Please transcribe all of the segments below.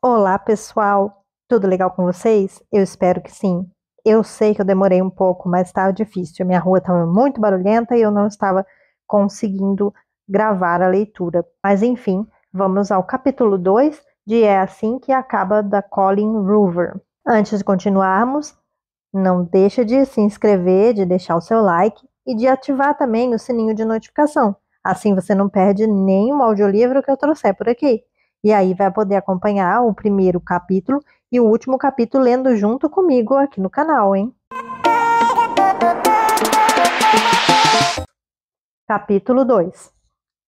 Olá, pessoal! Tudo legal com vocês? Eu espero que sim. Eu sei que eu demorei um pouco, mas estava difícil. Minha rua estava muito barulhenta e eu não estava conseguindo gravar a leitura. Mas enfim, vamos ao capítulo 2 de É Assim que Acaba, da Colleen Hoover. Antes de continuarmos, não deixa de se inscrever, de deixar o seu like e de ativar também o sininho de notificação. Assim você não perde nenhum audiolivro que eu trouxer por aqui. E aí vai poder acompanhar o primeiro capítulo e o último capítulo lendo junto comigo aqui no canal, hein? Capítulo 2.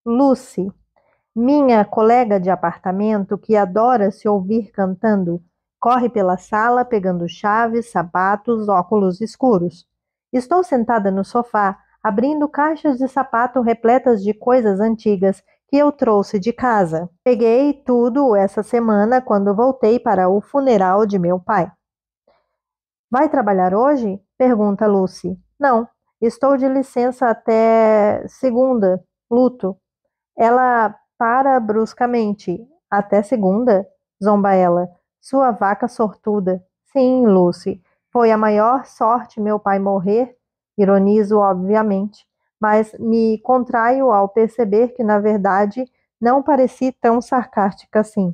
Lucy, minha colega de apartamento que adora se ouvir cantando, corre pela sala pegando chaves, sapatos, óculos escuros. Estou sentada no sofá, abrindo caixas de sapato repletas de coisas antigas que eu trouxe de casa. Peguei tudo essa semana quando voltei para o funeral de meu pai. Vai trabalhar hoje? Pergunta Lucy. Não, estou de licença até segunda, luto. Ela para bruscamente. Até segunda? Zomba ela. Sua vaca sortuda. Sim, Lucy. Foi a maior sorte meu pai morrer. Ironizo, obviamente. Mas me contraio ao perceber que, na verdade, não pareci tão sarcástica assim.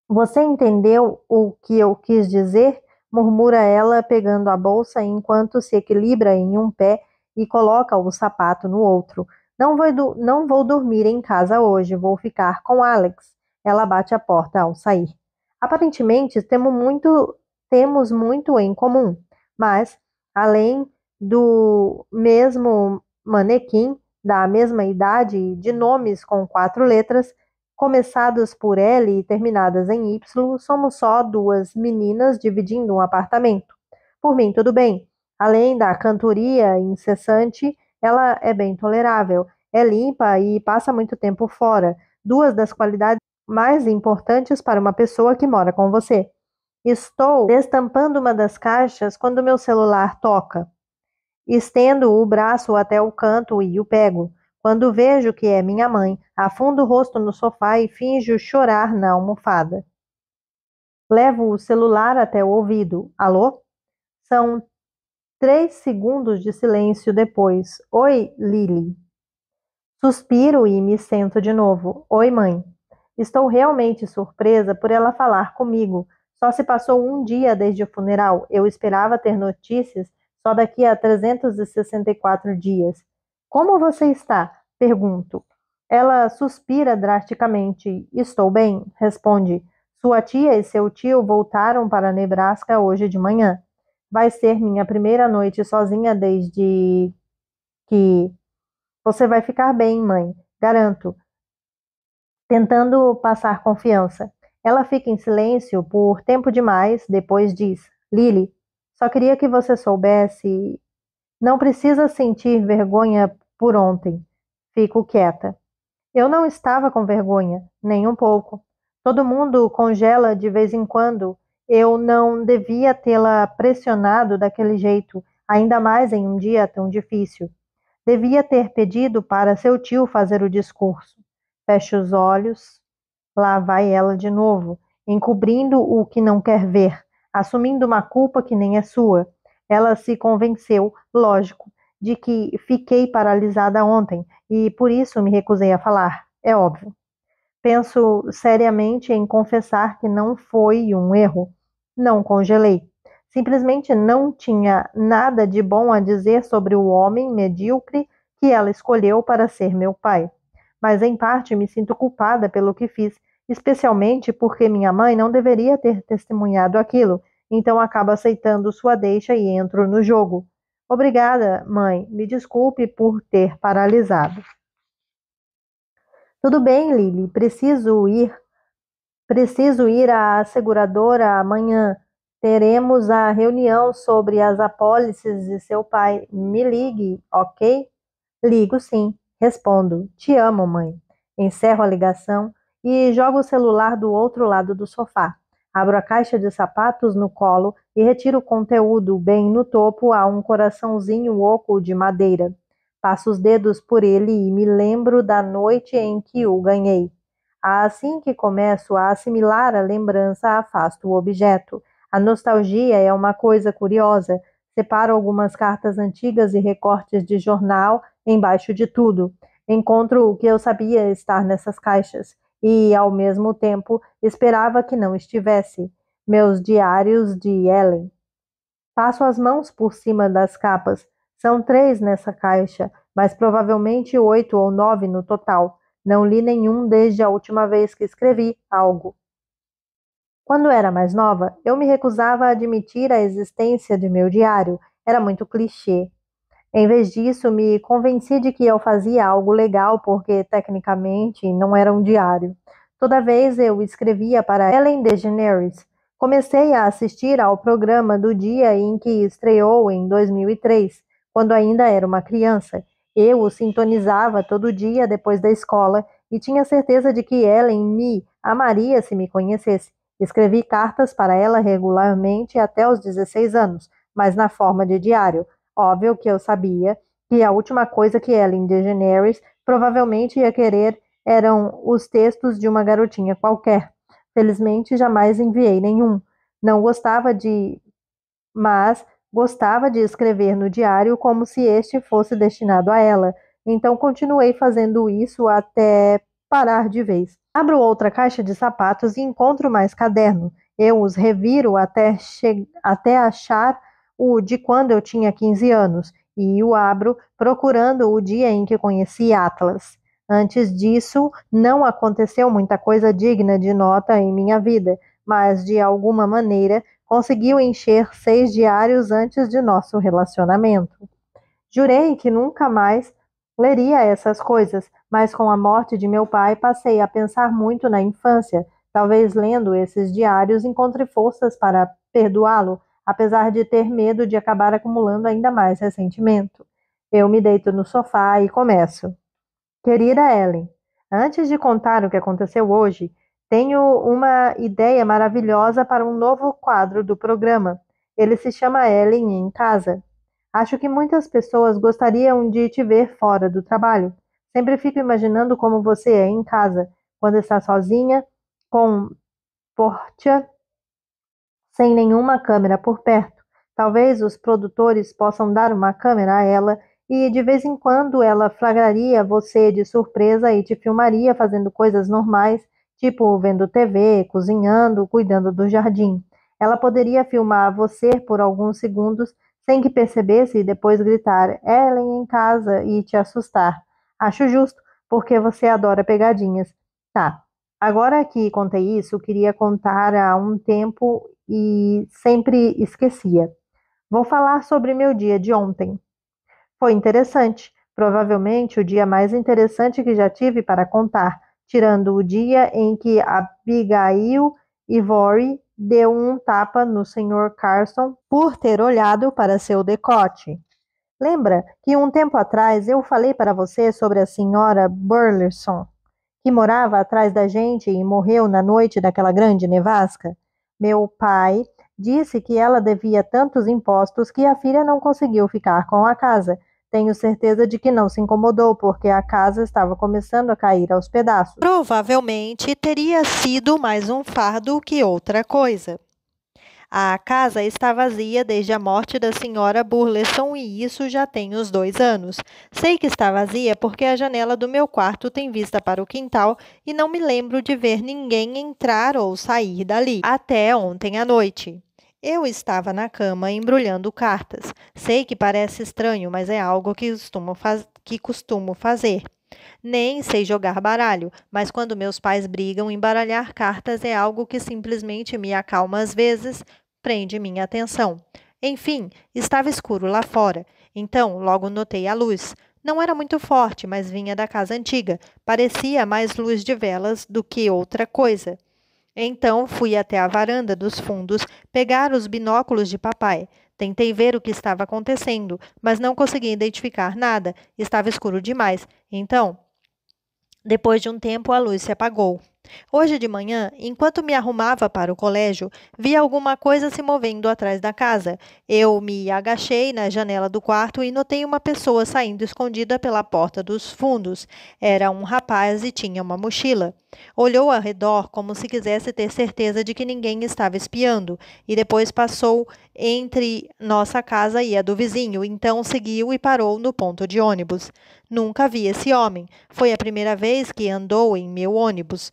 Você entendeu o que eu quis dizer? Murmura ela, pegando a bolsa enquanto se equilibra em um pé e coloca o sapato no outro. Não vou dormir em casa hoje, vou ficar com Alex. Ela bate a porta ao sair. Aparentemente, temos muito em comum, mas, além do mesmo manequim, da mesma idade, de nomes com 4 letras, começados por L e terminadas em Y, somos só duas meninas dividindo um apartamento. Por mim, tudo bem. Além da cantoria incessante, ela é bem tolerável. É limpa e passa muito tempo fora. Duas das qualidades mais importantes para uma pessoa que mora com você. Estou destampando uma das caixas quando meu celular toca. Estendo o braço até o canto e o pego. Quando vejo que é minha mãe, afundo o rosto no sofá e finjo chorar na almofada. Levo o celular até o ouvido. Alô? São 3 segundos de silêncio depois. Oi, Lily. Suspiro e me sento de novo. Oi, mãe. Estou realmente surpresa por ela falar comigo. Só se passou um dia desde o funeral. Eu esperava ter notícias só daqui a 364 dias. Como você está? Pergunto. Ela suspira drasticamente. Estou bem, responde. Sua tia e seu tio voltaram para Nebraska hoje de manhã. Vai ser minha primeira noite sozinha desde que. Você vai ficar bem, mãe, garanto, tentando passar confiança. Ela fica em silêncio por tempo demais, depois diz: Lily, só queria que você soubesse. Não precisa sentir vergonha por ontem. Fico quieta. Eu não estava com vergonha, nem um pouco. Todo mundo congela de vez em quando. Eu não devia tê-la pressionado daquele jeito, ainda mais em um dia tão difícil. Devia ter pedido para seu tio fazer o discurso. Fecha os olhos. Lá vai ela de novo, encobrindo o que não quer ver, assumindo uma culpa que nem é sua. Ela se convenceu, lógico, de que fiquei paralisada ontem e por isso me recusei a falar. É óbvio. Penso seriamente em confessar que não foi um erro. Não congelei. Simplesmente não tinha nada de bom a dizer sobre o homem medíocre que ela escolheu para ser meu pai. Mas em parte me sinto culpada pelo que fiz, especialmente porque minha mãe não deveria ter testemunhado aquilo, então acabo aceitando sua deixa e entro no jogo. Obrigada, mãe. Me desculpe por ter paralisado. Tudo bem, Lily. Preciso ir à seguradora amanhã. Teremos a reunião sobre as apólices de seu pai. Me ligue, ok? Ligo sim. Respondo. Te amo, mãe. Encerro a ligação e jogo o celular do outro lado do sofá. Abro a caixa de sapatos no colo e retiro o conteúdo. Bem no topo há um coraçãozinho oco de madeira. Passo os dedos por ele e me lembro da noite em que o ganhei. Assim que começo a assimilar a lembrança, afasto o objeto. A nostalgia é uma coisa curiosa. Separo algumas cartas antigas e recortes de jornal embaixo de tudo. Encontro o que eu sabia estar nessas caixas e, ao mesmo tempo, esperava que não estivesse. Meus diários de Ellen. Passo as mãos por cima das capas. São 3 nessa caixa, mas provavelmente 8 ou 9 no total. Não li nenhum desde a última vez que escrevi algo. Quando era mais nova, eu me recusava a admitir a existência de meu diário. Era muito clichê. Em vez disso, me convenci de que eu fazia algo legal porque, tecnicamente, não era um diário. Toda vez eu escrevia para Ellen DeGeneres. Comecei a assistir ao programa do dia em que estreou em 2003, quando ainda era uma criança. Eu o sintonizava todo dia depois da escola e tinha certeza de que Ellen me amaria se me conhecesse. Escrevi cartas para ela regularmente até os 16 anos, mas na forma de diário. Óbvio que eu sabia que a última coisa que Ellen DeGeneres provavelmente ia querer eram os textos de uma garotinha qualquer. Felizmente, jamais enviei nenhum. Não gostava de, mas gostava de escrever no diário como se este fosse destinado a ela. Então continuei fazendo isso até parar de vez. Abro outra caixa de sapatos e encontro mais caderno. Eu os reviro até achar o de quando eu tinha 15 anos e o abro procurando o dia em que conheci Atlas. Antes disso, não aconteceu muita coisa digna de nota em minha vida, mas de alguma maneira conseguiu encher 6 diários antes de nosso relacionamento. Jurei que nunca mais leria essas coisas, mas com a morte de meu pai passei a pensar muito na infância. Talvez lendo esses diários encontre forças para perdoá-lo, apesar de ter medo de acabar acumulando ainda mais ressentimento. Eu me deito no sofá e começo. Querida Ellen, antes de contar o que aconteceu hoje, tenho uma ideia maravilhosa para um novo quadro do programa. Ele se chama Ellen em Casa. Acho que muitas pessoas gostariam de te ver fora do trabalho. Sempre fico imaginando como você é em casa, quando está sozinha, com Portia, sem nenhuma câmera por perto. Talvez os produtores possam dar uma câmera a ela e de vez em quando ela flagraria você de surpresa e te filmaria fazendo coisas normais, tipo vendo TV, cozinhando, cuidando do jardim. Ela poderia filmar você por alguns segundos sem que percebesse e depois gritar Ellen em casa e te assustar. Acho justo, porque você adora pegadinhas. Tá, agora que contei isso, queria contar há um tempo e sempre esquecia. Vou falar sobre meu dia de ontem. Foi interessante, provavelmente o dia mais interessante que já tive para contar, tirando o dia em que Abigail Ivory deu um tapa no Sr. Carson por ter olhado para seu decote. Lembra que um tempo atrás eu falei para você sobre a Sra. Burleson, que morava atrás da gente e morreu na noite daquela grande nevasca? Meu pai disse que ela devia tantos impostos que a filha não conseguiu ficar com a casa. Tenho certeza de que não se incomodou, porque a casa estava começando a cair aos pedaços. Provavelmente teria sido mais um fardo que outra coisa. A casa está vazia desde a morte da senhora Burleson e isso já tem uns 2 anos. Sei que está vazia porque a janela do meu quarto tem vista para o quintal e não me lembro de ver ninguém entrar ou sair dali, até ontem à noite. Eu estava na cama embrulhando cartas. Sei que parece estranho, mas é algo que costumo fazer. Nem sei jogar baralho, mas quando meus pais brigam, embaralhar cartas é algo que simplesmente me acalma às vezes, prende minha atenção. Enfim, estava escuro lá fora, então logo notei a luz. Não era muito forte, mas vinha da casa antiga. Parecia mais luz de velas do que outra coisa. Então fui até a varanda dos fundos pegar os binóculos de papai. Tentei ver o que estava acontecendo, mas não consegui identificar nada. Estava escuro demais. Então, depois de um tempo, a luz se apagou. Hoje de manhã, enquanto me arrumava para o colégio, vi alguma coisa se movendo atrás da casa. Eu me agachei na janela do quarto e notei uma pessoa saindo escondida pela porta dos fundos. Era um rapaz e tinha uma mochila. Olhou ao redor como se quisesse ter certeza de que ninguém estava espiando, e depois passou entre nossa casa e a do vizinho, então seguiu e parou no ponto de ônibus. Nunca vi esse homem. Foi a primeira vez que andou em meu ônibus.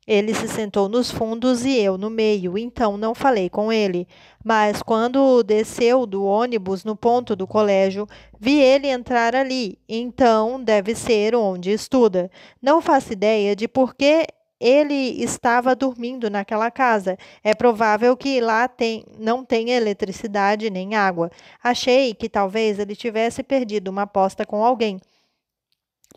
Ele se sentou nos fundos e eu no meio, então não falei com ele. Mas quando desceu do ônibus no ponto do colégio, vi ele entrar ali. Então deve ser onde estuda. Não faço ideia de por que ele estava dormindo naquela casa. É provável que lá não tenha eletricidade nem água. Achei que talvez ele tivesse perdido uma aposta com alguém.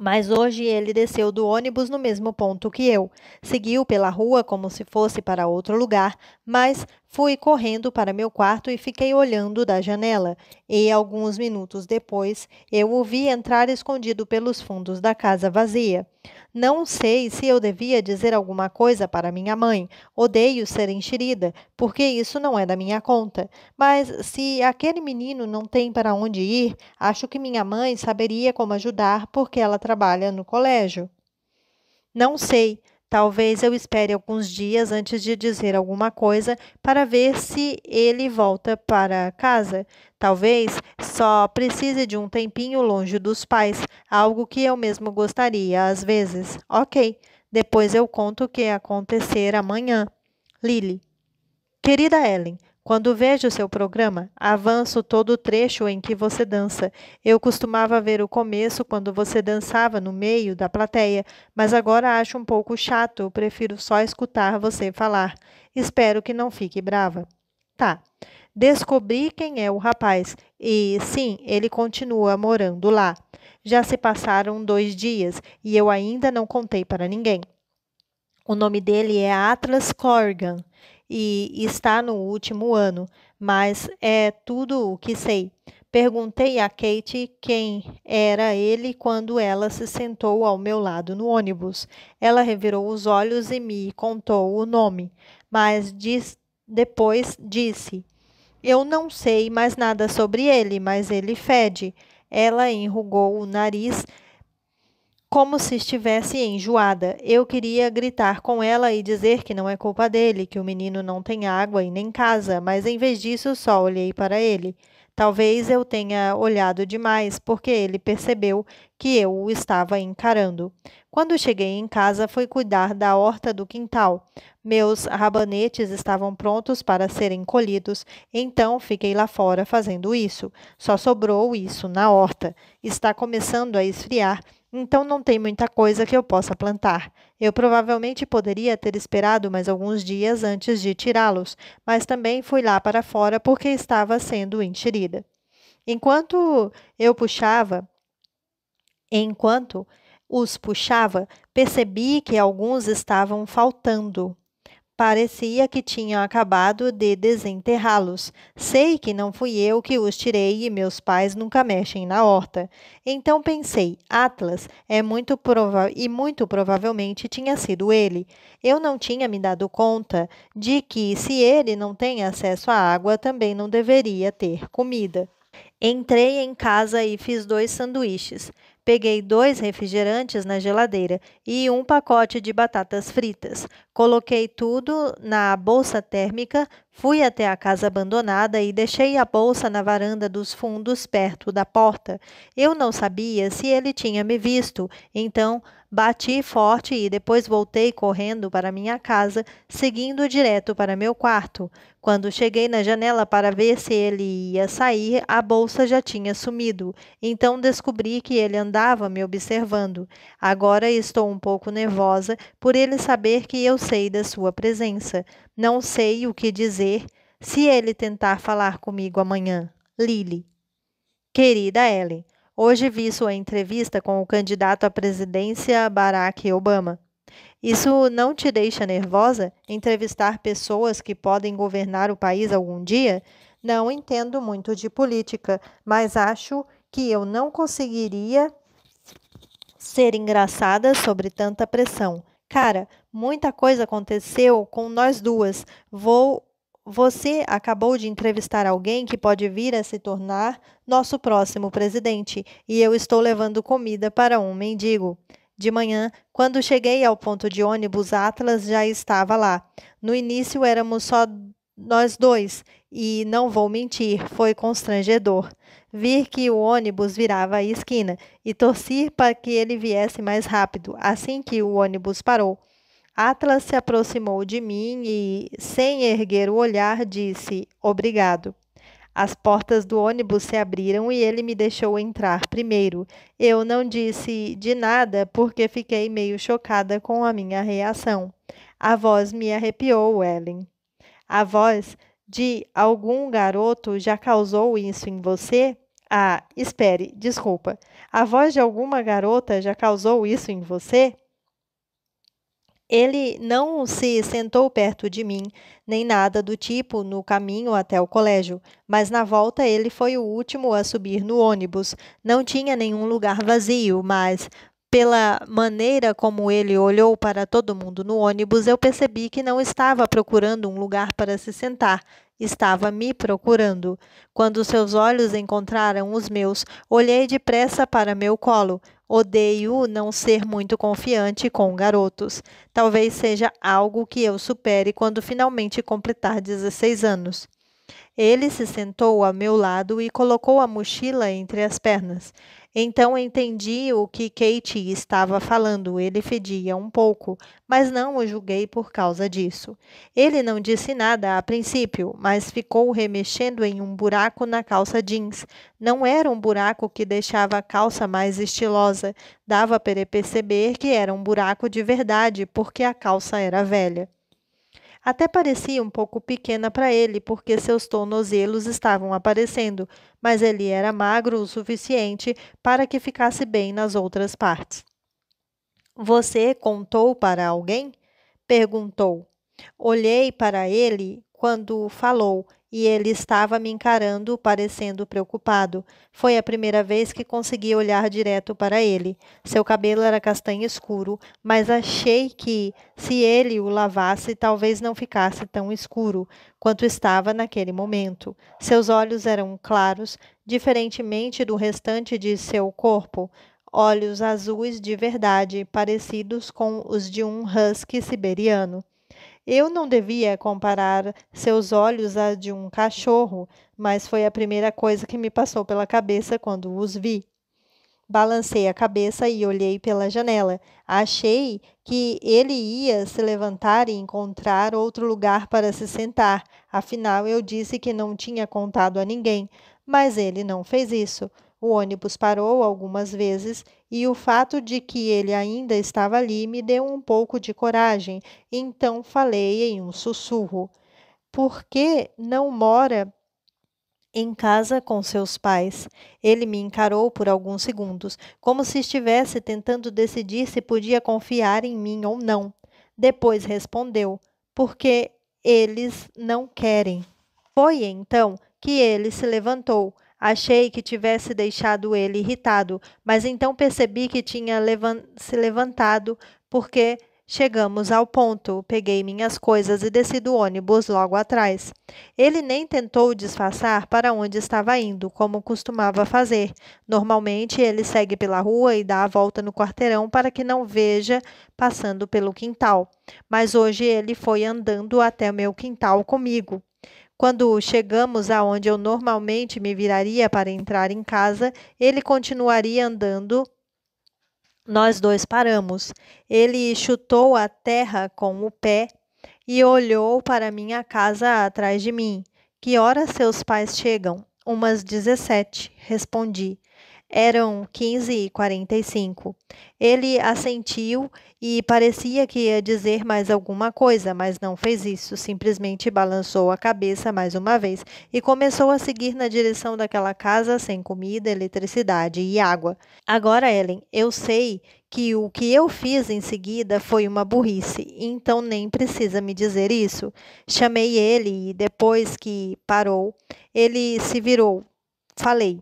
Mas hoje ele desceu do ônibus no mesmo ponto que eu. Seguiu pela rua como se fosse para outro lugar, mas fui correndo para meu quarto e fiquei olhando da janela. E alguns minutos depois, eu o vi entrar escondido pelos fundos da casa vazia. Não sei se eu devia dizer alguma coisa para minha mãe. Odeio ser enxerida, porque isso não é da minha conta. Mas se aquele menino não tem para onde ir, acho que minha mãe saberia como ajudar, porque ela trabalha no colégio. Não sei. Talvez eu espere alguns dias antes de dizer alguma coisa para ver se ele volta para casa. Talvez só precise de um tempinho longe dos pais, algo que eu mesmo gostaria às vezes. Ok, depois eu conto o que acontecer amanhã. Lily. Querida Ellen, quando vejo seu programa, avanço todo o trecho em que você dança. Eu costumava ver o começo quando você dançava no meio da plateia, mas agora acho um pouco chato. Prefiro só escutar você falar. Espero que não fique brava. Tá. Descobri quem é o rapaz e, sim, ele continua morando lá. Já se passaram 2 dias e eu ainda não contei para ninguém. O nome dele é Atlas Corrigan e está no último ano, mas é tudo o que sei. Perguntei a Kate quem era ele quando ela se sentou ao meu lado no ônibus. Ela revirou os olhos e me contou o nome, mas depois disse: Eu não sei mais nada sobre ele, mas ele fede. Ela enrugou o nariz como se estivesse enjoada. Eu queria gritar com ela e dizer que não é culpa dele, que o menino não tem água e nem casa, mas em vez disso só olhei para ele. Talvez eu tenha olhado demais, porque ele percebeu que eu o estava encarando. Quando cheguei em casa, fui cuidar da horta do quintal. Meus rabanetes estavam prontos para serem colhidos, então fiquei lá fora fazendo isso. Só sobrou isso na horta. Está começando a esfriar, então não tem muita coisa que eu possa plantar. Eu provavelmente poderia ter esperado mais alguns dias antes de tirá-los, mas também fui lá para fora porque estava sendo enxerida. Enquanto eu puxava, enquanto os puxava, percebi que alguns estavam faltando. Parecia que tinham acabado de desenterrá-los. Sei que não fui eu que os tirei e meus pais nunca mexem na horta. Então pensei, Atlas muito provavelmente tinha sido ele. Eu não tinha me dado conta de que se ele não tem acesso à água, também não deveria ter comida. Entrei em casa e fiz 2 sanduíches. Peguei 2 refrigerantes na geladeira e um pacote de batatas fritas. Coloquei tudo na bolsa térmica, fui até a casa abandonada e deixei a bolsa na varanda dos fundos perto da porta. Eu não sabia se ele tinha me visto, então bati forte e depois voltei correndo para minha casa, seguindo direto para meu quarto. Quando cheguei na janela para ver se ele ia sair, a bolsa já tinha sumido. Então descobri que ele andava me observando. Agora estou um pouco nervosa por ele saber que eu sei da sua presença. Não sei o que dizer se ele tentar falar comigo amanhã. Lily. Querida Ellen, hoje vi sua entrevista com o candidato à presidência Barack Obama. Isso não te deixa nervosa? Entrevistar pessoas que podem governar o país algum dia? Não entendo muito de política, mas acho que eu não conseguiria ser engraçada sobre tanta pressão. Cara, muita coisa aconteceu com nós duas. Você acabou de entrevistar alguém que pode vir a se tornar nosso próximo presidente, e eu estou levando comida para um mendigo. De manhã, quando cheguei ao ponto de ônibus, Atlas já estava lá. No início éramos só nós dois, e não vou mentir, foi constrangedor. Vir que o ônibus virava a esquina e torci para que ele viesse mais rápido. Assim que o ônibus parou, Atlas se aproximou de mim e, sem erguer o olhar, disse: Obrigado. As portas do ônibus se abriram e ele me deixou entrar primeiro. Eu não disse de nada porque fiquei meio chocada com a minha reação. A voz me arrepiou, Ellen. A voz de algum garoto já causou isso em você? Ah, espere, desculpa. A voz de alguma garota já causou isso em você? Ele não se sentou perto de mim, nem nada do tipo no caminho até o colégio, mas na volta ele foi o último a subir no ônibus. Não tinha nenhum lugar vazio, mas pela maneira como ele olhou para todo mundo no ônibus, eu percebi que não estava procurando um lugar para se sentar. Estava me procurando. Quando seus olhos encontraram os meus, olhei depressa para meu colo. Odeio não ser muito confiante com garotos. Talvez seja algo que eu supere quando finalmente completar 16 anos. Ele se sentou ao meu lado e colocou a mochila entre as pernas. Então entendi o que Kate estava falando. Ele fedia um pouco, mas não o julguei por causa disso. Ele não disse nada a princípio, mas ficou remexendo em um buraco na calça jeans. Não era um buraco que deixava a calça mais estilosa. Dava para perceber que era um buraco de verdade, porque a calça era velha. Até parecia um pouco pequena para ele, porque seus tornozelos estavam aparecendo, mas ele era magro o suficiente para que ficasse bem nas outras partes. Você contou para alguém? Perguntou. Olhei para ele quando falou e ele estava me encarando, parecendo preocupado. Foi a primeira vez que consegui olhar direto para ele. Seu cabelo era castanho escuro, mas achei que, se ele o lavasse, talvez não ficasse tão escuro quanto estava naquele momento. Seus olhos eram claros, diferentemente do restante de seu corpo. Olhos azuis de verdade, parecidos com os de um husky siberiano. Eu não devia comparar seus olhos a de um cachorro, mas foi a primeira coisa que me passou pela cabeça quando os vi. Balancei a cabeça e olhei pela janela. Achei que ele ia se levantar e encontrar outro lugar para se sentar. Afinal, eu disse que não tinha contado a ninguém, mas ele não fez isso. O ônibus parou algumas vezes e o fato de que ele ainda estava ali me deu um pouco de coragem. Então falei em um sussurro: Por que não mora em casa com seus pais? Ele me encarou por alguns segundos, como se estivesse tentando decidir se podia confiar em mim ou não. Depois respondeu: Porque eles não querem. Foi então que ele se levantou. Achei que tivesse deixado ele irritado, mas então percebi que tinha se levantado porque chegamos ao ponto. Peguei minhas coisas e desci do ônibus logo atrás. Ele nem tentou disfarçar para onde estava indo, como costumava fazer. Normalmente ele segue pela rua e dá a volta no quarteirão para que não veja passando pelo quintal. Mas hoje ele foi andando até o meu quintal comigo. Quando chegamos aonde eu normalmente me viraria para entrar em casa, ele continuaria andando. Nós dois paramos. Ele chutou a terra com o pé e olhou para minha casa atrás de mim. Que horas seus pais chegam? Umas 17, respondi. Eram 15h45. Ele assentiu e parecia que ia dizer mais alguma coisa, mas não fez isso. Simplesmente balançou a cabeça mais uma vez e começou a seguir na direção daquela casa sem comida, eletricidade e água. Agora, Ellen, eu sei que o que eu fiz em seguida foi uma burrice, então nem precisa me dizer isso. Chamei ele e depois que parou, ele se virou. Falei: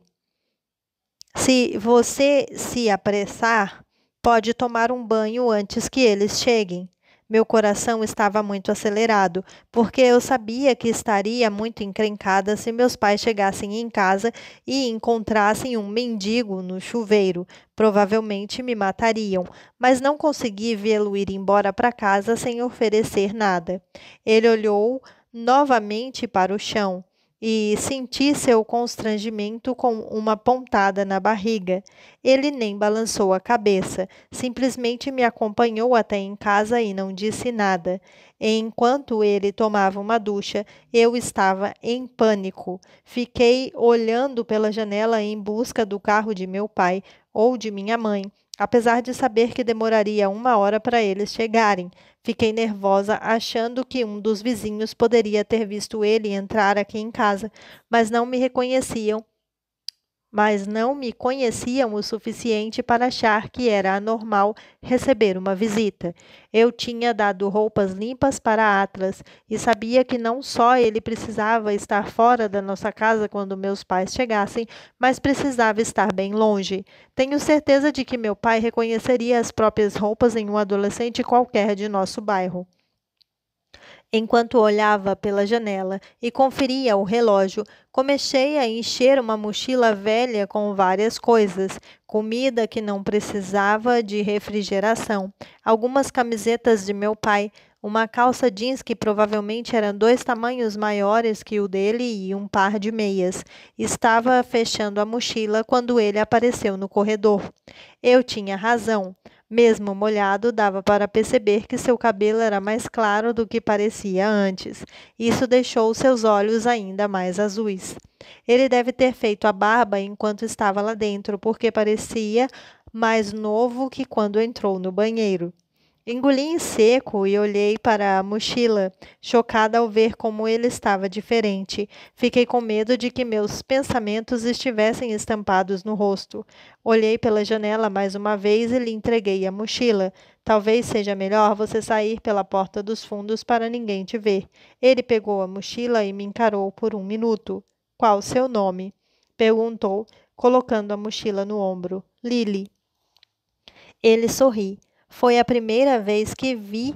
Se você se apressar, Pode tomar um banho antes que eles cheguem. Meu coração estava muito acelerado, porque eu sabia que estaria muito encrencada se meus pais chegassem em casa e encontrassem um mendigo no chuveiro. Provavelmente me matariam, mas não consegui vê-lo ir embora para casa sem oferecer nada. Ele olhou novamente para o chão e senti seu constrangimento com uma pontada na barriga. Ele nem balançou a cabeça. Simplesmente me acompanhou até em casa e não disse nada. Enquanto ele tomava uma ducha, eu estava em pânico. Fiquei olhando pela janela em busca do carro de meu pai ou de minha mãe, apesar de saber que demoraria 1 hora para eles chegarem. Fiquei nervosa, achando que um dos vizinhos poderia ter visto ele entrar aqui em casa, mas não me reconheciam mas não me conheciam o suficiente para achar que era anormal receber uma visita. Eu tinha dado roupas limpas para Atlas e sabia que não só ele precisava estar fora da nossa casa quando meus pais chegassem, mas precisava estar bem longe. Tenho certeza de que meu pai reconheceria as próprias roupas em um adolescente qualquer de nosso bairro. Enquanto olhava pela janela e conferia o relógio, comecei a encher uma mochila velha com várias coisas, comida que não precisava de refrigeração, algumas camisetas de meu pai, uma calça jeans que provavelmente eram 2 tamanhos maiores que o dele e um par de meias. Estava fechando a mochila quando ele apareceu no corredor. Eu tinha razão. Mesmo molhado, dava para perceber que seu cabelo era mais claro do que parecia antes. Isso deixou seus olhos ainda mais azuis. Ele deve ter feito a barba enquanto estava lá dentro, porque parecia mais novo que quando entrou no banheiro. Engoli em seco e olhei para a mochila, chocada ao ver como ele estava diferente. Fiquei com medo de que meus pensamentos estivessem estampados no rosto. Olhei pela janela mais uma vez e lhe entreguei a mochila. Talvez seja melhor você sair pela porta dos fundos para ninguém te ver. Ele pegou a mochila e me encarou por 1 minuto. Qual o seu nome? Perguntou, colocando a mochila no ombro. Lily. Ele sorri. Foi a primeira vez que vi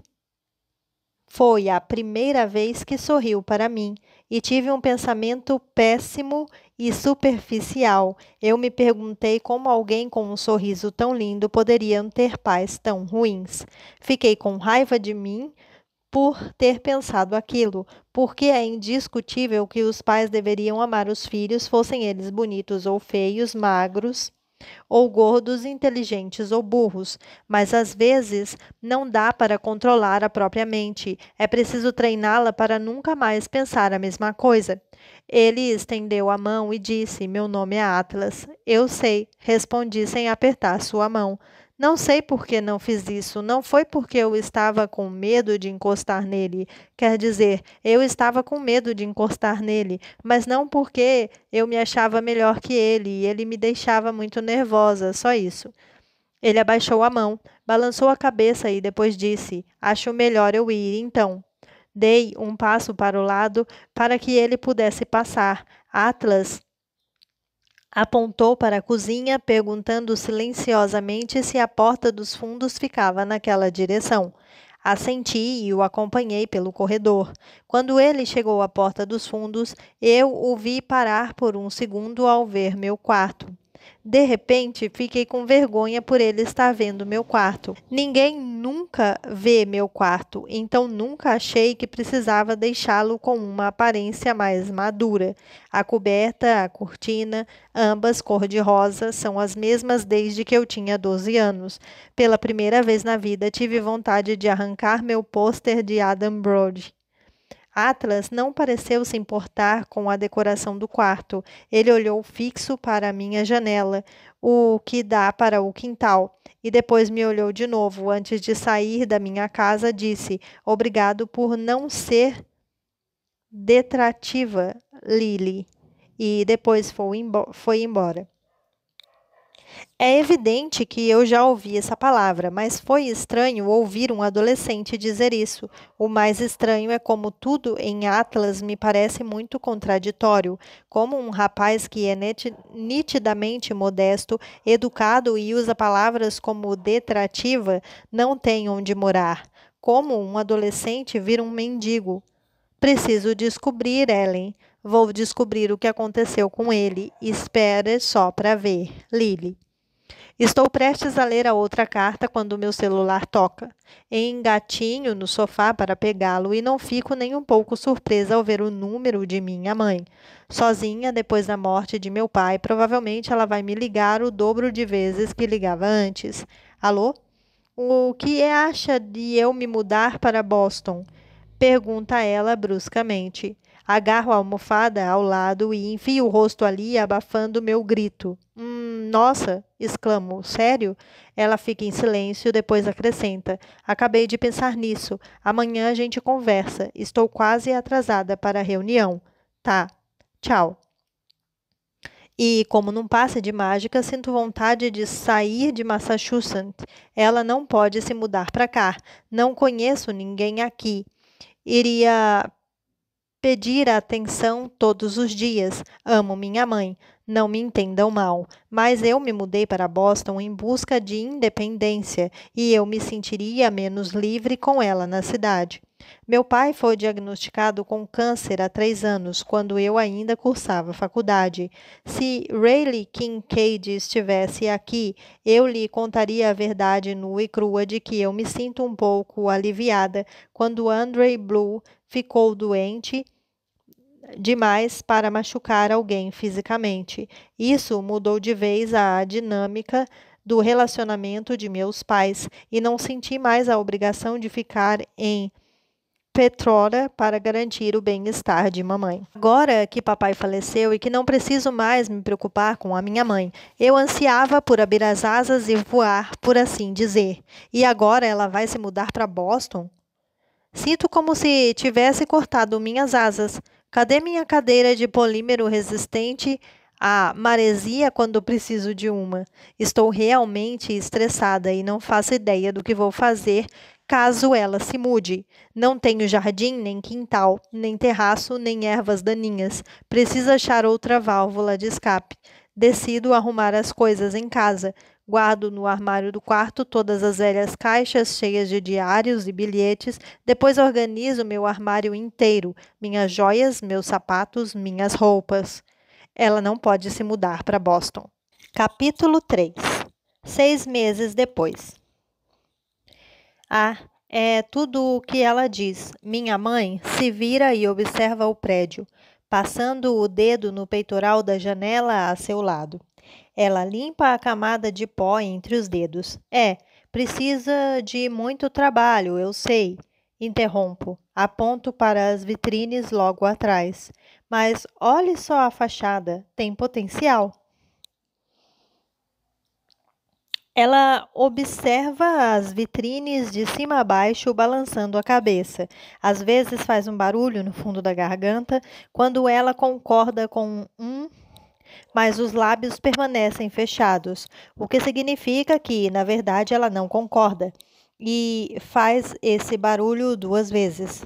Foi a primeira vez que sorriu para mim e tive um pensamento péssimo e superficial. Eu me perguntei como alguém com um sorriso tão lindo poderia ter pais tão ruins. Fiquei com raiva de mim por ter pensado aquilo, porque é indiscutível que os pais deveriam amar os filhos, fossem eles bonitos ou feios, magros ou gordos, inteligentes ou burros, mas às vezes não dá para controlar a própria mente. É preciso treiná-la para nunca mais pensar a mesma coisa. Ele estendeu a mão e disse: Meu nome é Atlas. Eu sei, respondi sem apertar sua mão. Não sei por que não fiz isso. Não foi porque eu estava com medo de encostar nele. Quer dizer, eu estava com medo de encostar nele, mas não porque eu me achava melhor que ele e ele me deixava muito nervosa, só isso. Ele abaixou a mão, balançou a cabeça e depois disse: Acho melhor eu ir, então. Dei um passo para o lado para que ele pudesse passar. Atlas apontou para a cozinha, perguntando silenciosamente se a porta dos fundos ficava naquela direção. Assenti e o acompanhei pelo corredor. Quando ele chegou à porta dos fundos, eu o vi parar por 1 segundo ao ver meu quarto. De repente, fiquei com vergonha por ele estar vendo meu quarto. Ninguém nunca vê meu quarto, então nunca achei que precisava deixá-lo com uma aparência mais madura. A coberta, a cortina, ambas cor-de-rosa, são as mesmas desde que eu tinha 12 anos. Pela primeira vez na vida, tive vontade de arrancar meu pôster de Adam Brody. Atlas não pareceu se importar com a decoração do quarto. Ele olhou fixo para a minha janela, o que dá para o quintal, e depois me olhou de novo. Antes de sair da minha casa, disse: Obrigado por não ser detrativa, Lily. E depois foi embora. É evidente que eu já ouvi essa palavra, mas foi estranho ouvir um adolescente dizer isso. O mais estranho é como tudo em Atlas me parece muito contraditório, como um rapaz que é nitidamente modesto, educado e usa palavras como detrativa, não tem onde morar. Como um adolescente vira um mendigo. Preciso descobrir, Ellen. Vou descobrir o que aconteceu com ele. Espere só para ver. Lily. Estou prestes a ler a outra carta quando meu celular toca. Engatinho no sofá para pegá-lo e não fico nem um pouco surpresa ao ver o número de minha mãe. Sozinha, depois da morte de meu pai, provavelmente ela vai me ligar o dobro de vezes que ligava antes. Alô? O que acha de eu me mudar para Boston? Pergunta ela bruscamente. Agarro a almofada ao lado e enfio o rosto ali, abafando meu grito. Nossa! Exclamo. Sério? Ela fica em silêncio, depois acrescenta. Acabei de pensar nisso. Amanhã a gente conversa. Estou quase atrasada para a reunião. Tá. Tchau. E, como num passe de mágica, sinto vontade de sair de Massachusetts. Ela não pode se mudar para cá. Não conheço ninguém aqui. Iria pedir atenção todos os dias. Amo minha mãe. Não me entendam mal, mas eu me mudei para Boston em busca de independência e eu me sentiria menos livre com ela na cidade. Meu pai foi diagnosticado com câncer há 3 anos, quando eu ainda cursava faculdade. Se Rayleigh Kincaid estivesse aqui, eu lhe contaria a verdade nua e crua de que eu me sinto um pouco aliviada quando Andre Blue ficou doente demais para machucar alguém fisicamente. Isso mudou de vez a dinâmica do relacionamento de meus pais e não senti mais a obrigação de ficar em Petrora para garantir o bem-estar de mamãe. Agora que papai faleceu e que não preciso mais me preocupar com a minha mãe, eu ansiava por abrir as asas e voar, por assim dizer. E agora ela vai se mudar para Boston? Sinto como se tivesse cortado minhas asas. Cadê minha cadeira de polímero resistente à maresia quando preciso de uma? Estou realmente estressada e não faço ideia do que vou fazer caso ela se mude. Não tenho jardim, nem quintal, nem terraço, nem ervas daninhas. Preciso achar outra válvula de escape. Decido arrumar as coisas em casa. Guardo no armário do quarto todas as velhas caixas cheias de diários e bilhetes. Depois organizo meu armário inteiro, minhas joias, meus sapatos, minhas roupas. Ela não pode se mudar para Boston. Capítulo 3. 6 meses depois. É tudo o que ela diz. Minha mãe se vira e observa o prédio, passando o dedo no peitoral da janela a seu lado. Ela limpa a camada de pó entre os dedos. Precisa de muito trabalho, eu sei. Interrompo. Aponto para as vitrines logo atrás. Mas olhe só a fachada. Tem potencial. Ela observa as vitrines de cima a baixo, balançando a cabeça. Às vezes faz um barulho no fundo da garganta, quando ela concorda com mas os lábios permanecem fechados, o que significa que, na verdade, ela não concorda. E faz esse barulho 2 vezes.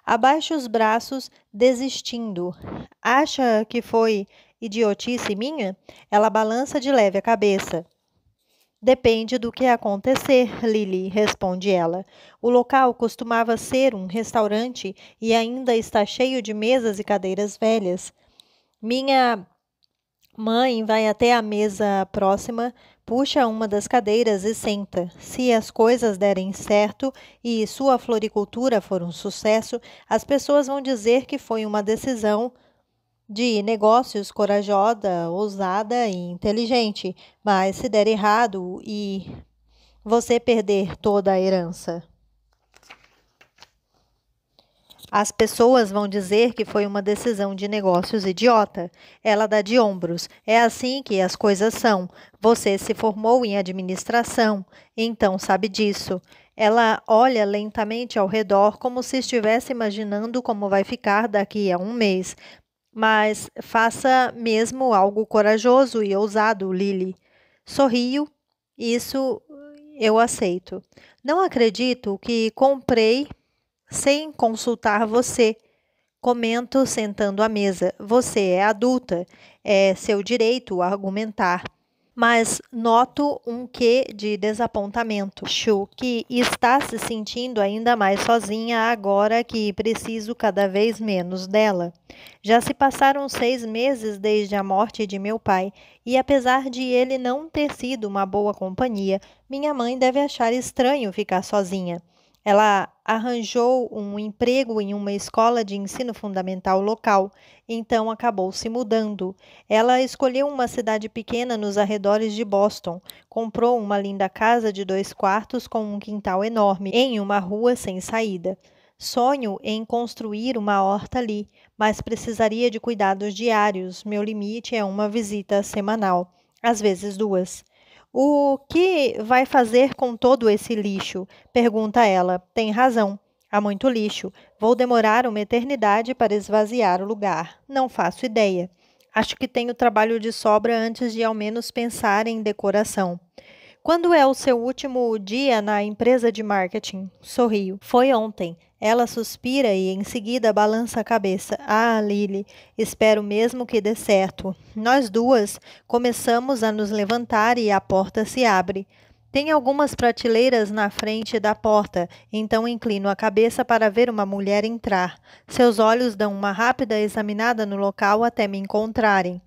Abaixa os braços, desistindo. Acha que foi idiotice minha? Ela balança de leve a cabeça. Depende do que acontecer, Lily, responde ela. O local costumava ser um restaurante e ainda está cheio de mesas e cadeiras velhas. Minha mãe vai até a mesa próxima, puxa uma das cadeiras e senta. Se as coisas derem certo e sua floricultura for um sucesso, as pessoas vão dizer que foi uma decisão de negócios corajosa, ousada e inteligente. Mas se der errado e você perder toda a herança, as pessoas vão dizer que foi uma decisão de negócios idiota. Ela dá de ombros. É assim que as coisas são. Você se formou em administração, então sabe disso. Ela olha lentamente ao redor como se estivesse imaginando como vai ficar daqui a um mês. Mas faça mesmo algo corajoso e ousado, Lily. Sorrio, isso eu aceito. Não acredito que comprei sem consultar você. Comento sentando à mesa. Você é adulta, é seu direito argumentar. Mas noto um quê de desapontamento. Acho que está se sentindo ainda mais sozinha agora que preciso cada vez menos dela. Já se passaram 6 meses desde a morte de meu pai, e apesar de ele não ter sido uma boa companhia, minha mãe deve achar estranho ficar sozinha. Ela arranjou um emprego em uma escola de ensino fundamental local, então acabou se mudando. Ela escolheu uma cidade pequena nos arredores de Boston, comprou uma linda casa de 2 quartos com um quintal enorme, em uma rua sem saída. Sonho em construir uma horta ali, mas precisaria de cuidados diários. Meu limite é uma visita semanal, às vezes 2. O que vai fazer com todo esse lixo? Pergunta ela. Tem razão. Há muito lixo. Vou demorar uma eternidade para esvaziar o lugar. Não faço ideia. Acho que tenho trabalho de sobra antes de ao menos pensar em decoração. Quando é o seu último dia na empresa de marketing? Sorrio. Foi ontem. Ela suspira e em seguida balança a cabeça. Ah, Lily, espero mesmo que dê certo. Nós duas começamos a nos levantar e a porta se abre. Tem algumas prateleiras na frente da porta, então inclino a cabeça para ver uma mulher entrar. Seus olhos dão uma rápida examinada no local até me encontrarem.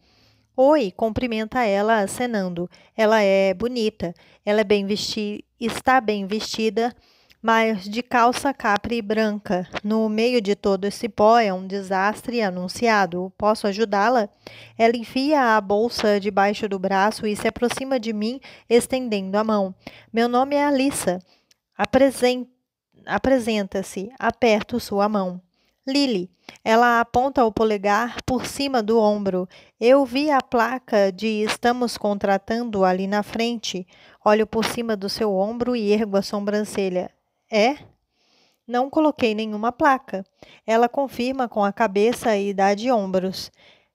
Oi, cumprimenta ela, acenando. Ela é bonita. Ela é está bem vestida, mas de calça capri branca. No meio de todo esse pó é um desastre anunciado. Posso ajudá-la? Ela enfia a bolsa debaixo do braço e se aproxima de mim, estendendo a mão. Meu nome é Alissa. Apresen- Apresenta-se. Aperto sua mão. Lily. Ela aponta o polegar por cima do ombro. Eu vi a placa de estamos contratando ali na frente. Olho por cima do seu ombro e ergo a sobrancelha. É? Não coloquei nenhuma placa. Ela confirma com a cabeça e dá de ombros.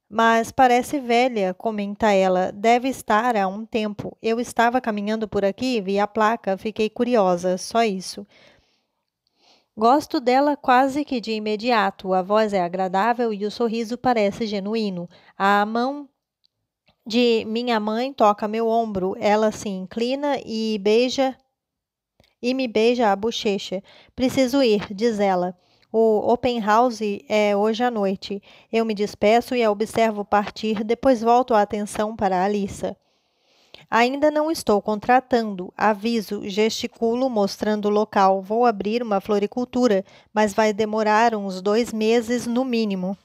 Mas parece velha, comenta ela. Deve estar há um tempo. Eu estava caminhando por aqui, vi a placa, fiquei curiosa, só isso. Gosto dela quase que de imediato. A voz é agradável e o sorriso parece genuíno. A mão de minha mãe toca meu ombro. Ela se inclina e me beija a bochecha. Preciso ir, diz ela. O open house é hoje à noite. Eu me despeço e a observo partir, depois volto a atenção para a Alissa. Ainda não estou contratando, aviso, gesticulo mostrando o local. Vou abrir uma floricultura, mas vai demorar uns 2 meses no mínimo.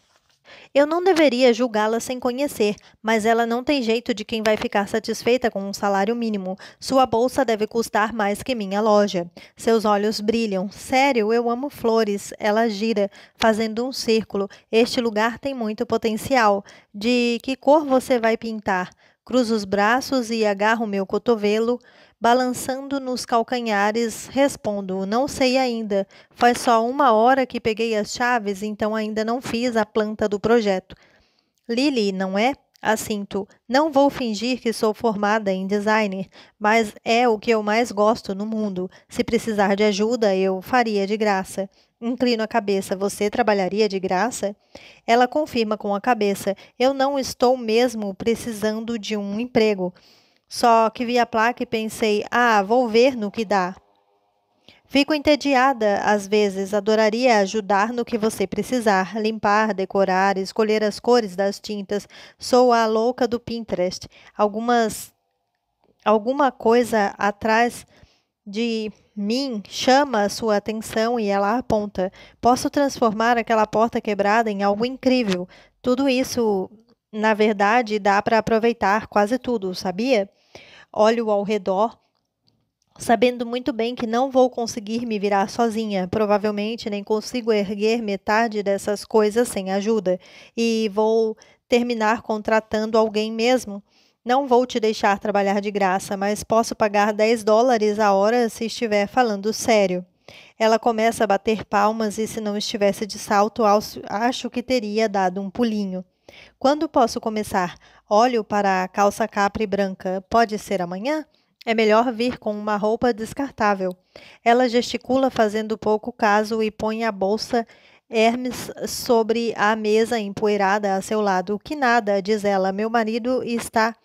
Eu não deveria julgá-la sem conhecer, mas ela não tem jeito de quem vai ficar satisfeita com um salário mínimo. Sua bolsa deve custar mais que minha loja. Seus olhos brilham. Sério, eu amo flores. Ela gira, fazendo um círculo. Este lugar tem muito potencial. De que cor você vai pintar? Cruzo os braços e agarro meu cotovelo. Balançando nos calcanhares, respondo: não sei ainda. Faz só 1 hora que peguei as chaves, então ainda não fiz a planta do projeto. Lily, não é? Assinto. Não vou fingir que sou formada em designer, mas é o que eu mais gosto no mundo. Se precisar de ajuda, eu faria de graça. Inclino a cabeça. Você trabalharia de graça? Ela confirma com a cabeça. Eu não estou mesmo precisando de um emprego. Só que vi a placa e pensei, vou ver no que dá. Fico entediada às vezes, adoraria ajudar no que você precisar, limpar, decorar, escolher as cores das tintas. Sou a louca do Pinterest. Alguma coisa atrás de mim chama a sua atenção e ela aponta. Posso transformar aquela porta quebrada em algo incrível. Tudo isso, na verdade, dá para aproveitar quase tudo, sabia? Olho ao redor, sabendo muito bem que não vou conseguir me virar sozinha. Provavelmente nem consigo erguer metade dessas coisas sem ajuda. E vou terminar contratando alguém mesmo. Não vou te deixar trabalhar de graça, mas posso pagar $10 a hora se estiver falando sério. Ela começa a bater palmas e, se não estivesse de salto, acho que teria dado um pulinho. Quando posso começar? Olho para a calça capri branca. Pode ser amanhã? É melhor vir com uma roupa descartável. Ela gesticula fazendo pouco caso e põe a bolsa Hermes sobre a mesa empoeirada a seu lado. Que nada, diz ela. Meu marido está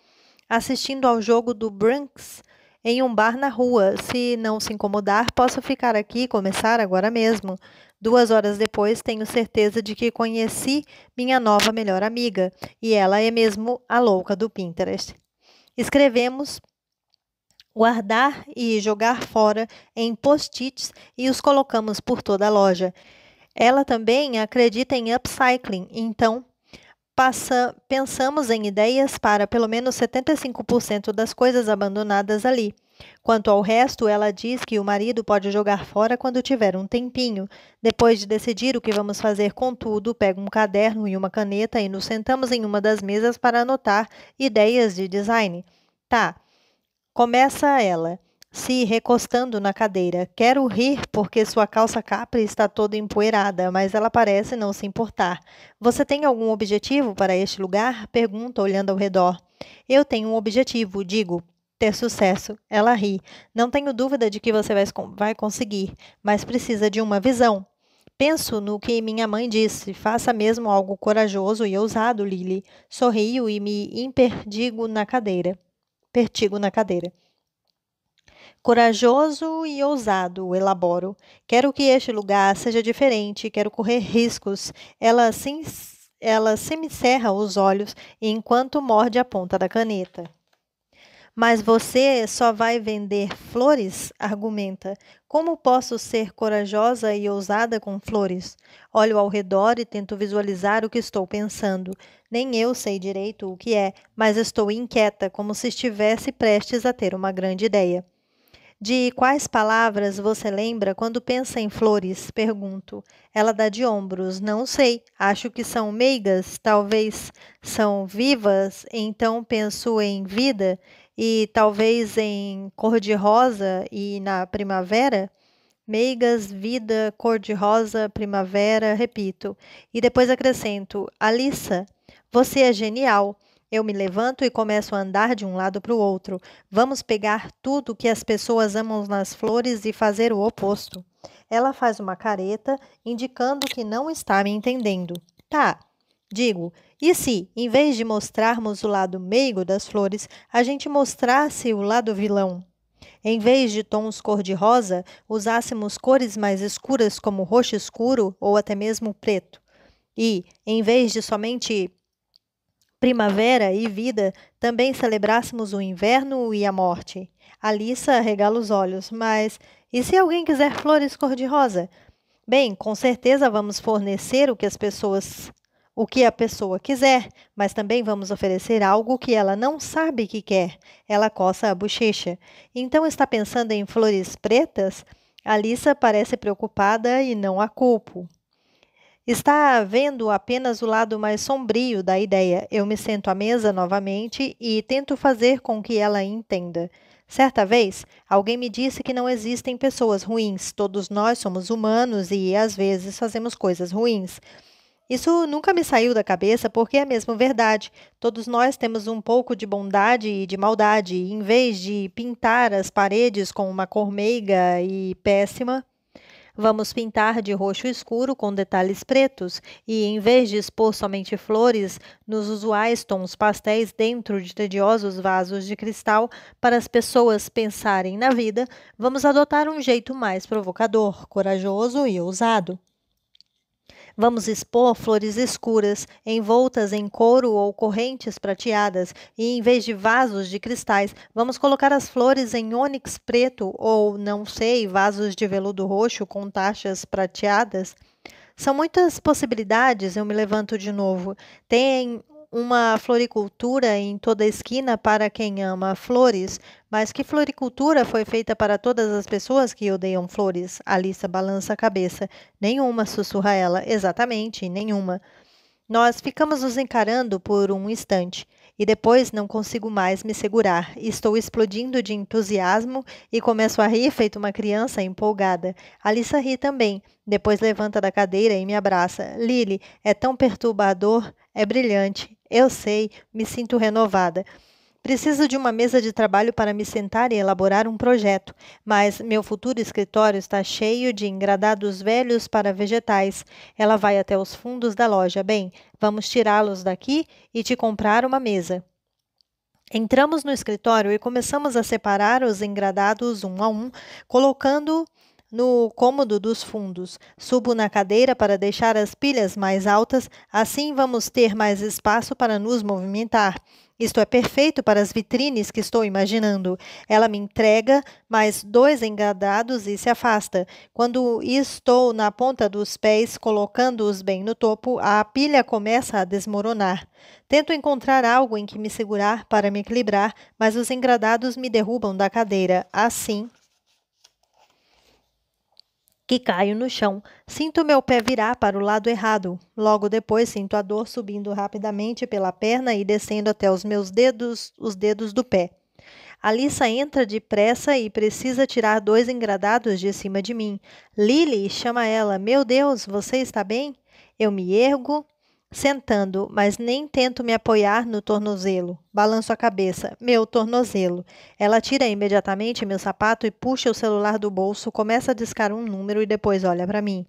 assistindo ao jogo do Bronx em um bar na rua. Se não se incomodar, posso ficar aqui e começar agora mesmo. 2 horas depois, tenho certeza de que conheci minha nova melhor amiga, e ela é mesmo a louca do Pinterest. Escrevemos guardar e jogar fora em post-its e os colocamos por toda a loja. Ela também acredita em upcycling, então pensamos em ideias para pelo menos 75% das coisas abandonadas ali. Quanto ao resto, ela diz que o marido pode jogar fora quando tiver um tempinho. Depois de decidir o que vamos fazer com tudo, pego um caderno e uma caneta e nos sentamos em uma das mesas para anotar ideias de design. Tá, começa ela, se recostando na cadeira. Quero rir porque sua calça capri está toda empoeirada, mas ela parece não se importar. Você tem algum objetivo para este lugar? Pergunta, olhando ao redor. Eu tenho um objetivo, digo. Ter sucesso. Ela ri. Não tenho dúvida de que você vai conseguir, mas precisa de uma visão. Penso no que minha mãe disse. Faça mesmo algo corajoso e ousado, Lily. Sorrio e me pertigo na cadeira. Corajoso e ousado, elaboro. Quero que este lugar seja diferente, quero correr riscos. Ela semicerra os olhos enquanto morde a ponta da caneta. Mas você só vai vender flores? Argumenta. Como posso ser corajosa e ousada com flores? Olho ao redor e tento visualizar o que estou pensando. Nem eu sei direito o que é, mas estou inquieta, como se estivesse prestes a ter uma grande ideia. De quais palavras você lembra quando pensa em flores? Pergunto. Ela dá de ombros. Não sei. Acho que são meigas, talvez são vivas, então penso em vida e talvez em cor-de-rosa e na primavera. Meigas, vida, cor-de-rosa, primavera, repito. E depois acrescento: Alissa, você é genial. Eu me levanto e começo a andar de um lado para o outro. Vamos pegar tudo que as pessoas amam nas flores e fazer o oposto. Ela faz uma careta, indicando que não está me entendendo. Tá, digo. E se, em vez de mostrarmos o lado meigo das flores, a gente mostrasse o lado vilão? Em vez de tons cor-de-rosa, usássemos cores mais escuras como roxo escuro ou até mesmo preto. E, em vez de somente primavera e vida, também celebrássemos o inverno e a morte. Alissa regala os olhos. Mas e se alguém quiser flores cor-de-rosa? Bem, com certeza vamos fornecer o que a pessoa quiser, mas também vamos oferecer algo que ela não sabe que quer. Ela coça a bochecha. Então está pensando em flores pretas? Alissa parece preocupada e não a culpo. Está vendo apenas o lado mais sombrio da ideia. Eu me sento à mesa novamente e tento fazer com que ela entenda. Certa vez, alguém me disse que não existem pessoas ruins. Todos nós somos humanos e, às vezes, fazemos coisas ruins. Isso nunca me saiu da cabeça porque é mesmo verdade. Todos nós temos um pouco de bondade e de maldade. E, em vez de pintar as paredes com uma cor meiga e péssima, vamos pintar de roxo escuro com detalhes pretos e, em vez de expor somente flores nos usuais tons pastéis dentro de tediosos vasos de cristal para as pessoas pensarem na vida, vamos adotar um jeito mais provocador, corajoso e ousado. Vamos expor flores escuras, envoltas em couro ou correntes prateadas, e em vez de vasos de cristais, vamos colocar as flores em ônix preto ou, não sei, vasos de veludo roxo com taxas prateadas. São muitas possibilidades, eu me levanto de novo. Tem uma floricultura em toda a esquina para quem ama flores, mas que floricultura foi feita para todas as pessoas que odeiam flores? Alissa balança a cabeça. Nenhuma, sussurra ela. Exatamente, nenhuma. Nós ficamos nos encarando por um instante. e depois não consigo mais me segurar. Estou explodindo de entusiasmo e começo a rir feito uma criança empolgada. Alissa ri também. Depois levanta da cadeira e me abraça. Lily, é tão perturbador, é brilhante. Eu sei, me sinto renovada. Preciso de uma mesa de trabalho para me sentar e elaborar um projeto, mas meu futuro escritório está cheio de engradados velhos para vegetais. Ela vai até os fundos da loja. Bem, vamos tirá-los daqui e te comprar uma mesa. Entramos no escritório e começamos a separar os engradados um a um, colocando no cômodo dos fundos. Subo na cadeira para deixar as pilhas mais altas, assim vamos ter mais espaço para nos movimentar. Isto é perfeito para as vitrines que estou imaginando. Ela me entrega mais 2 engradados e se afasta. Quando estou na ponta dos pés, colocando-os bem no topo, a pilha começa a desmoronar. Tento encontrar algo em que me segurar para me equilibrar, mas os engradados me derrubam da cadeira. Assim que caio no chão. Sinto meu pé virar para o lado errado. Logo depois, sinto a dor subindo rapidamente pela perna e descendo até os dedos do pé. Alissa entra depressa e precisa tirar 2 engradados de cima de mim. Lily, chama ela. Meu Deus, você está bem? Eu me ergo, sentando, mas nem tento me apoiar no tornozelo. Balanço a cabeça. Meu tornozelo. Ela tira imediatamente meu sapato e puxa o celular do bolso, começa a discar um número e depois olha para mim.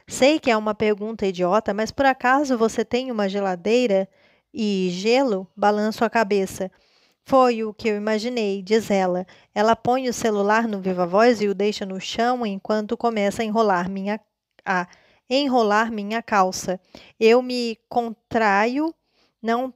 Sei que é uma pergunta idiota, mas por acaso você tem uma geladeira e gelo? Balanço a cabeça. Foi o que eu imaginei, diz ela. Ela põe o celular no viva-voz e o deixa no chão enquanto começa a enrolar minha calça. Eu me contraio, não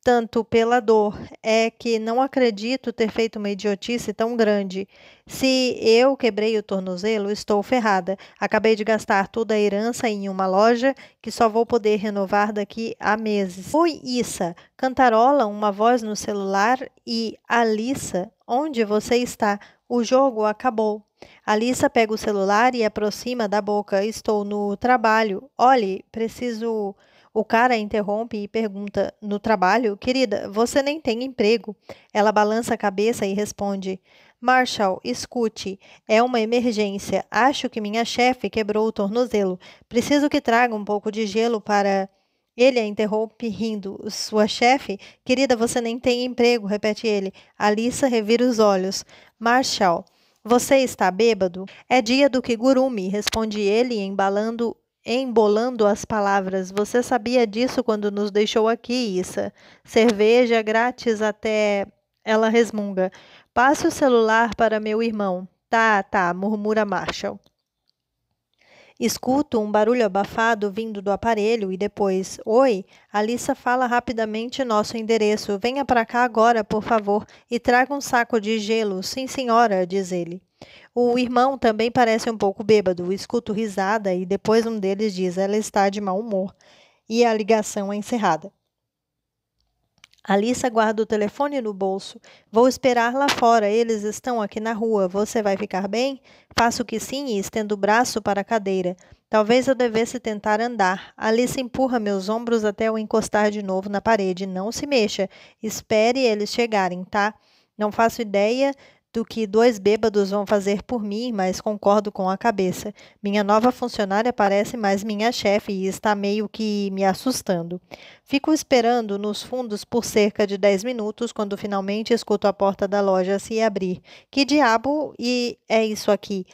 tanto pela dor, é que não acredito ter feito uma idiotice tão grande. Se eu quebrei o tornozelo, estou ferrada. Acabei de gastar toda a herança em uma loja que só vou poder renovar daqui a meses. Oi, Issa, cantarola uma voz no celular e Alissa, onde você está? O jogo acabou. Alissa pega o celular e aproxima da boca. Estou no trabalho. Olhe, preciso. O cara interrompe e pergunta: no trabalho? Querida, você nem tem emprego. Ela balança a cabeça e responde: Marshall, escute, é uma emergência. Acho que minha chefe quebrou o tornozelo. Preciso que traga um pouco de gelo para. Ele a interrompe rindo. Sua chefe? Querida, você nem tem emprego, repete ele. Alissa revira os olhos. Marshall, você está bêbado? É dia do Kigurumi, responde ele, embolando as palavras. Você sabia disso quando nos deixou aqui, Issa? Cerveja grátis até... Ela resmunga. Passe o celular para meu irmão. Tá, murmura Marshall. Escuto um barulho abafado vindo do aparelho e depois, oi, Alissa fala rapidamente nosso endereço. Venha para cá agora, por favor, e traga um saco de gelo. Sim, senhora, diz ele. O irmão também parece um pouco bêbado. Escuto risada e depois um deles diz, ela está de mau humor. E a ligação é encerrada. Alissa guarda o telefone no bolso. Vou esperar lá fora. Eles estão aqui na rua. Você vai ficar bem? Faço que sim e estendo o braço para a cadeira. Talvez eu devesse tentar andar. Alissa empurra meus ombros até eu encostar de novo na parede. Não se mexa. Espere eles chegarem, tá? Não faço ideia do que 2 bêbados vão fazer por mim, mas concordo com a cabeça. Minha nova funcionária parece mais minha chefe e está meio que me assustando. Fico esperando nos fundos por cerca de 10 minutos, quando finalmente escuto a porta da loja se abrir. Que diabo é isso aqui?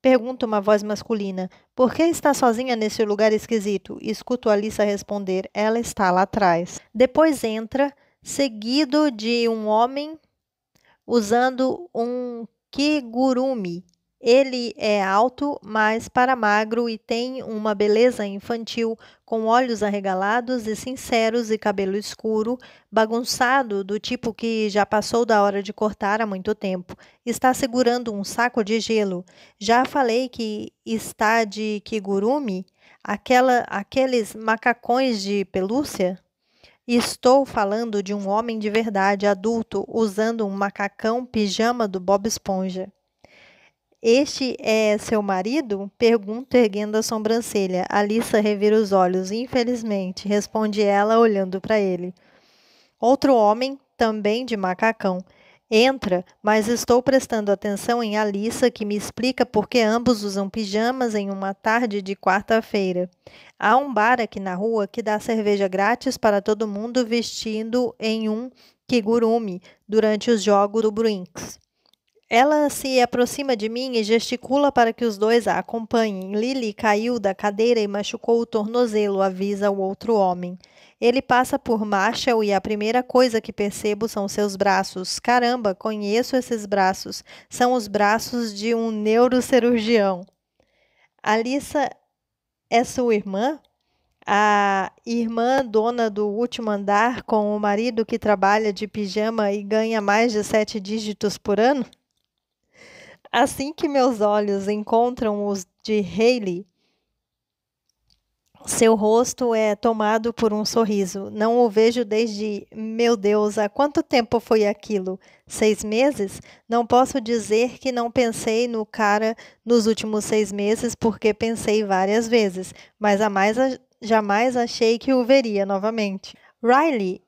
Pergunta uma voz masculina. Por que está sozinha nesse lugar esquisito? Escuto Alissa responder. Ela está lá atrás. Depois entra, seguido de um homem usando um kigurumi. Ele é alto, mas para magro e tem uma beleza infantil, com olhos arregalados e sinceros e cabelo escuro, bagunçado, do tipo que já passou da hora de cortar há muito tempo. Está segurando um saco de gelo. Já falei que está de kigurumi? Aqueles macacões de pelúcia? Estou falando de um homem de verdade, adulto, usando um macacão pijama do Bob Esponja. Este é seu marido? Pergunto, erguendo a sobrancelha. Alissa revira os olhos. Infelizmente, responde ela, olhando para ele. Outro homem, também de macacão, entra, mas estou prestando atenção em Alissa, que me explica por que ambos usam pijamas em uma tarde de quarta-feira. Há um bar aqui na rua que dá cerveja grátis para todo mundo vestindo em um kigurumi durante os jogos do Brinks. Ela se aproxima de mim e gesticula para que os dois a acompanhem. Lily caiu da cadeira e machucou o tornozelo, avisa o outro homem. Ele passa por Marshall e a primeira coisa que percebo são seus braços. Caramba, conheço esses braços. São os braços de um neurocirurgião. Alissa é sua irmã? A irmã dona do último andar com o marido que trabalha de pijama e ganha mais de 7 dígitos por ano? Assim que meus olhos encontram os de Hayley, seu rosto é tomado por um sorriso. Não o vejo desde... Meu Deus, há quanto tempo foi aquilo? 6 meses? Não posso dizer que não pensei no cara nos últimos 6 meses, porque pensei várias vezes, mas jamais achei que o veria novamente. Riley,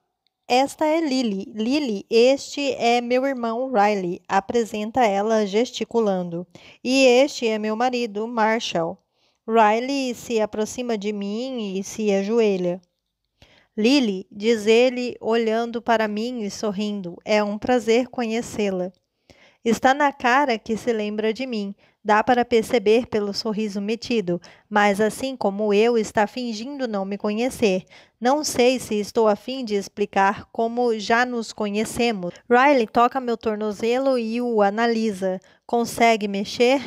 esta é Lily. Lily, este é meu irmão Riley, apresenta ela gesticulando. E este é meu marido, Marshall. Riley se aproxima de mim e se ajoelha. Lily, diz ele, olhando para mim e sorrindo, é um prazer conhecê-la. Está na cara que se lembra de mim. Dá para perceber pelo sorriso metido, mas assim como eu, está fingindo não me conhecer. Não sei se estou a fim de explicar como já nos conhecemos. Riley toca meu tornozelo e o analisa. Consegue mexer?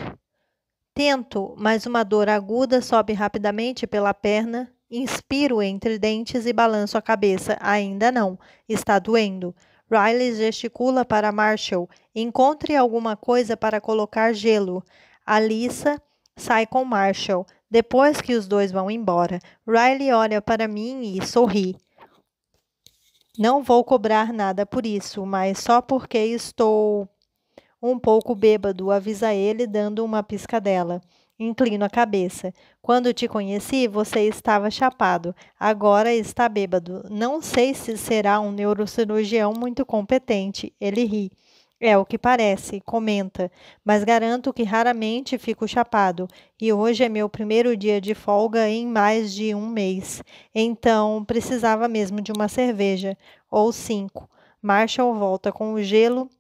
Tento, mas uma dor aguda sobe rapidamente pela perna. Inspiro entre dentes e balanço a cabeça. Ainda não. Está doendo. Riley gesticula para Marshall. Encontre alguma coisa para colocar gelo. Alissa sai com Marshall. Depois que os dois vão embora, Riley olha para mim e sorri. Não vou cobrar nada por isso, mas só porque estou um pouco bêbado, avisa ele, dando uma piscadela. Inclino a cabeça. Quando te conheci, você estava chapado. Agora está bêbado. Não sei se será um neurocirurgião muito competente. Ele ri. É o que parece, comenta, mas garanto que raramente fico chapado. E hoje é meu primeiro dia de folga em mais de um mês. Então, precisava mesmo de uma cerveja. Ou 5. Marshall volta com o gelo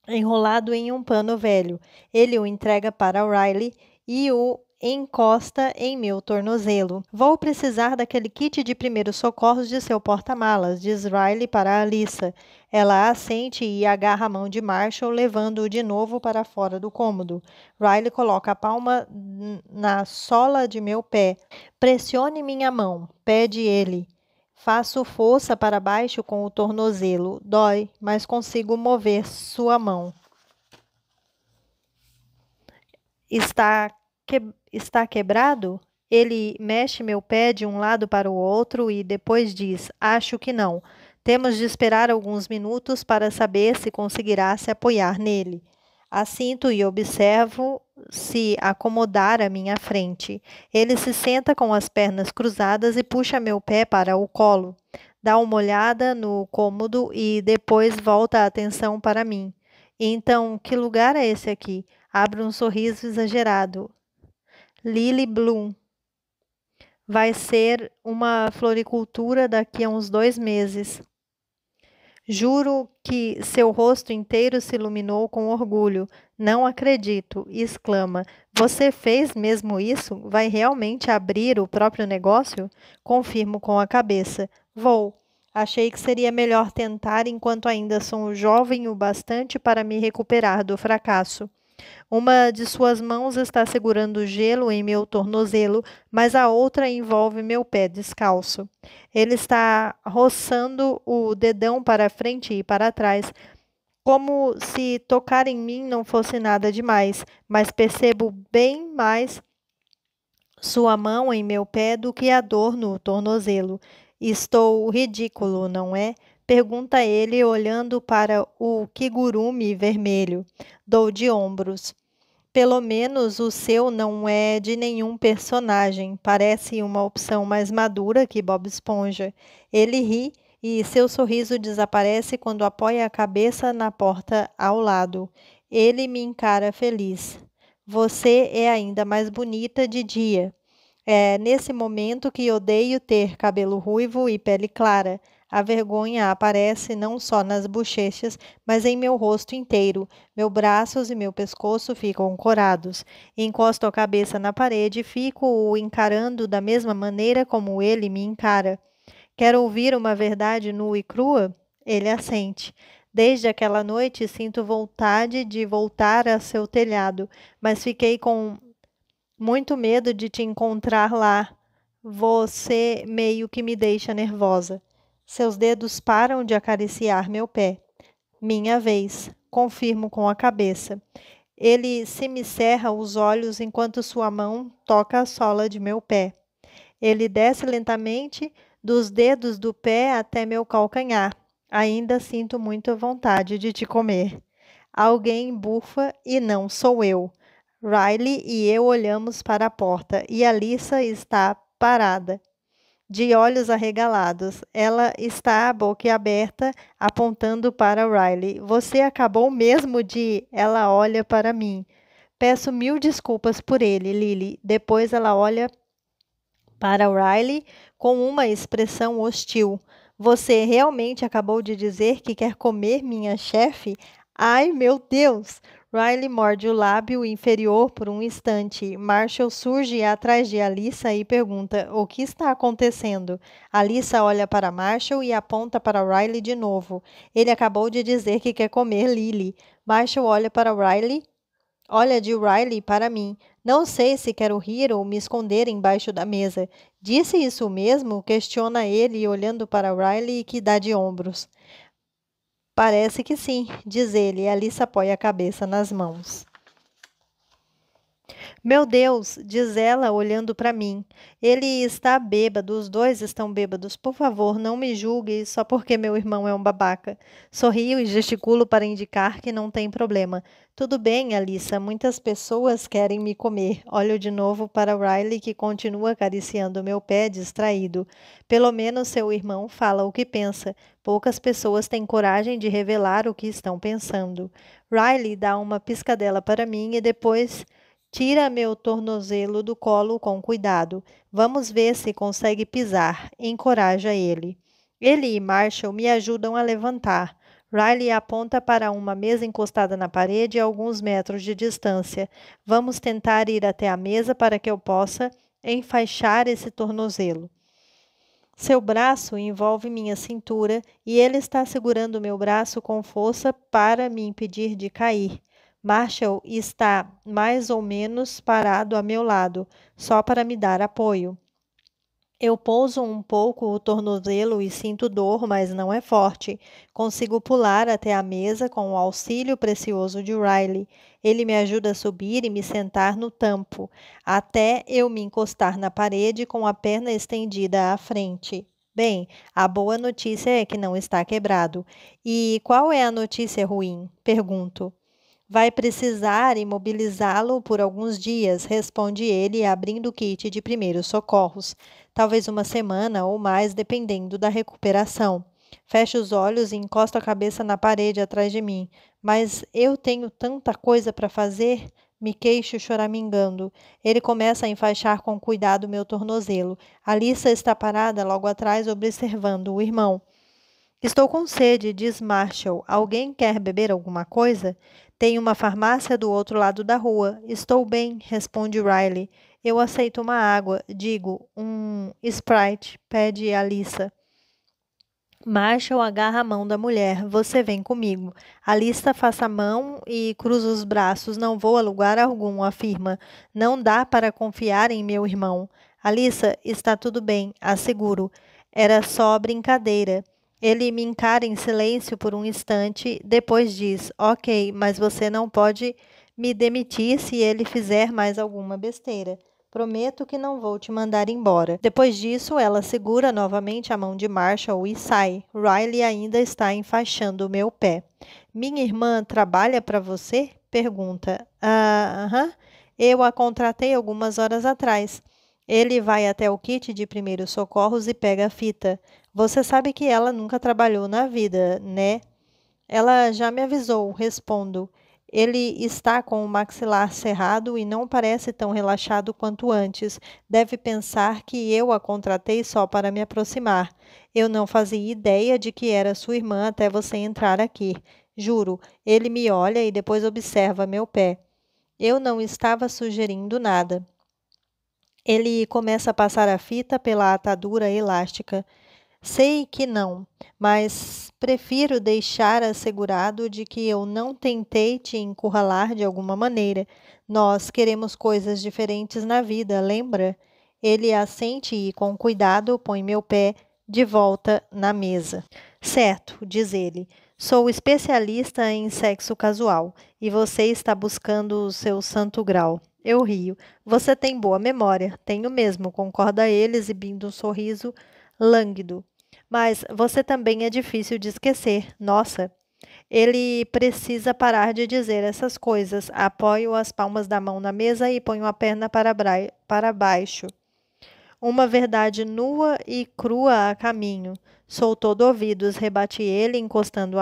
enrolado em um pano velho. Ele o entrega para Riley e o encosta em meu tornozelo. Vou precisar daquele kit de primeiros socorros de seu porta-malas, diz Riley para Alissa. Ela assente e agarra a mão de Marshall, levando-o de novo para fora do cômodo. Riley coloca a palma na sola de meu pé. Pressione minha mão, pede ele. Faço força para baixo com o tornozelo. Dói, mas consigo mover sua mão. Está quebrado? Ele mexe meu pé de um lado para o outro e depois diz: Acho que não. Temos de esperar alguns minutos para saber se conseguirá se apoiar nele. Assinto e observo se acomodar à minha frente. Ele se senta com as pernas cruzadas e puxa meu pé para o colo. Dá uma olhada no cômodo e depois volta a atenção para mim. Então, que lugar é esse aqui? Abre um sorriso exagerado. Lily Bloom. Vai ser uma floricultura daqui a uns 2 meses. Juro que seu rosto inteiro se iluminou com orgulho. Não acredito, exclama. Você fez mesmo isso? Vai realmente abrir o próprio negócio? Confirmo com a cabeça. Vou. Achei que seria melhor tentar enquanto ainda sou jovem o bastante para me recuperar do fracasso. Uma de suas mãos está segurando o gelo em meu tornozelo, mas a outra envolve meu pé descalço. Ele está roçando o dedão para frente e para trás, como se tocar em mim não fosse nada demais, mas percebo bem mais sua mão em meu pé do que a dor no tornozelo. Estou ridículo, não é? Pergunta ele, olhando para o kigurumi vermelho. Dou de ombros. Pelo menos o seu não é de nenhum personagem. Parece uma opção mais madura que Bob Esponja. Ele ri e seu sorriso desaparece quando apoia a cabeça na porta ao lado. Ele me encara feliz. Você é ainda mais bonita de dia. É nesse momento que odeio ter cabelo ruivo e pele clara. A vergonha aparece não só nas bochechas, mas em meu rosto inteiro. Meus braços e meu pescoço ficam corados. Encosto a cabeça na parede e fico o encarando da mesma maneira como ele me encara. Quer ouvir uma verdade nua e crua? Ele assente. Desde aquela noite sinto vontade de voltar a seu telhado, mas fiquei com muito medo de te encontrar lá. Você meio que me deixa nervosa. Seus dedos param de acariciar meu pé. Minha vez, confirmo com a cabeça. Ele se me cerra os olhos enquanto sua mão toca a sola de meu pé. Ele desce lentamente dos dedos do pé até meu calcanhar. Ainda sinto muita vontade de te comer. Alguém bufa e não sou eu. Riley e eu olhamos para a porta e Alissa está parada, de olhos arregalados. Ela está boquiaberta, apontando para Riley. Você acabou mesmo de... Ela olha para mim. Peço mil desculpas por ele, Lily. Depois ela olha para Riley com uma expressão hostil. Você realmente acabou de dizer que quer comer minha chefe? Ai, meu Deus! Riley morde o lábio inferior por um instante. Marshall surge atrás de Alissa e pergunta: o que está acontecendo? Alissa olha para Marshall e aponta para Riley de novo. Ele acabou de dizer que quer comer Lily. Marshall olha para Riley. Olha de Riley para mim. Não sei se quero rir ou me esconder embaixo da mesa. Disse isso mesmo? Questiona ele, olhando para Riley, que dá de ombros. Parece que sim, diz ele. Alissa apoia a cabeça nas mãos. Meu Deus, diz ela, olhando para mim. Ele está bêbado, os dois estão bêbados. Por favor, não me julgue só porque meu irmão é um babaca. Sorrio e gesticulo para indicar que não tem problema. Tudo bem, Alissa, muitas pessoas querem me comer. Olho de novo para Riley, que continua acariciando meu pé, distraído. Pelo menos seu irmão fala o que pensa. Poucas pessoas têm coragem de revelar o que estão pensando. Riley dá uma piscadela para mim e depois tira meu tornozelo do colo com cuidado. Vamos ver se consegue pisar. Encoraja ele. Ele e Marshall me ajudam a levantar. Riley aponta para uma mesa encostada na parede a alguns metros de distância. Vamos tentar ir até a mesa para que eu possa enfaixar esse tornozelo. Seu braço envolve minha cintura e ele está segurando meu braço com força para me impedir de cair. Marshall está mais ou menos parado a meu lado, só para me dar apoio. Eu pouso um pouco o tornozelo e sinto dor, mas não é forte. Consigo pular até a mesa com o auxílio precioso de Riley. Ele me ajuda a subir e me sentar no tampo, até eu me encostar na parede com a perna estendida à frente. Bem, a boa notícia é que não está quebrado. E qual é a notícia ruim? Pergunto. Vai precisar imobilizá-lo por alguns dias, responde ele, abrindo o kit de primeiros socorros. Talvez uma semana ou mais, dependendo da recuperação. Fecho os olhos e encosto a cabeça na parede atrás de mim. Mas eu tenho tanta coisa para fazer, me queixo choramingando. Ele começa a enfaixar com cuidado meu tornozelo. Alissa está parada logo atrás, observando o irmão. Estou com sede, diz Marshall. Alguém quer beber alguma coisa? Tem uma farmácia do outro lado da rua. Estou bem, responde Riley. Eu aceito uma água, digo, Sprite, pede Alissa. Marshall agarra a mão da mulher. Você vem comigo. Alissa afasta a mão e cruza os braços. Não vou a lugar algum, afirma. Não dá para confiar em meu irmão. Alissa, está tudo bem, asseguro. Era só brincadeira. Ele me encara em silêncio por um instante, depois diz: Ok, mas você não pode me demitir se ele fizer mais alguma besteira. Prometo que não vou te mandar embora. Depois disso, ela segura novamente a mão de Marshall e sai. Riley ainda está enfaixando o meu pé. Minha irmã trabalha para você? Pergunta. Aham. Eu a contratei algumas horas atrás. Ele vai até o kit de primeiros socorros e pega a fita. Você sabe que ela nunca trabalhou na vida, né? Ela já me avisou, respondo. Ele está com o maxilar cerrado e não parece tão relaxado quanto antes. Deve pensar que eu a contratei só para me aproximar. Eu não fazia ideia de que era sua irmã até você entrar aqui. Juro, ele me olha e depois observa meu pé. Eu não estava sugerindo nada. Ele começa a passar a fita pela atadura elástica. Sei que não, mas prefiro deixar assegurado de que eu não tentei te encurralar de alguma maneira. Nós queremos coisas diferentes na vida, lembra? Ele assente e, com cuidado, põe meu pé de volta na mesa. Certo, diz ele. Sou especialista em sexo casual e você está buscando o seu santo grau. Eu rio. Você tem boa memória. Tenho mesmo, concorda ele, exibindo um sorriso lânguido. Mas você também é difícil de esquecer. Nossa, ele precisa parar de dizer essas coisas. Apoio as palmas da mão na mesa e ponho a perna para baixo. Uma verdade nua e crua a caminho. Sou todo ouvidos, rebate ele, encostando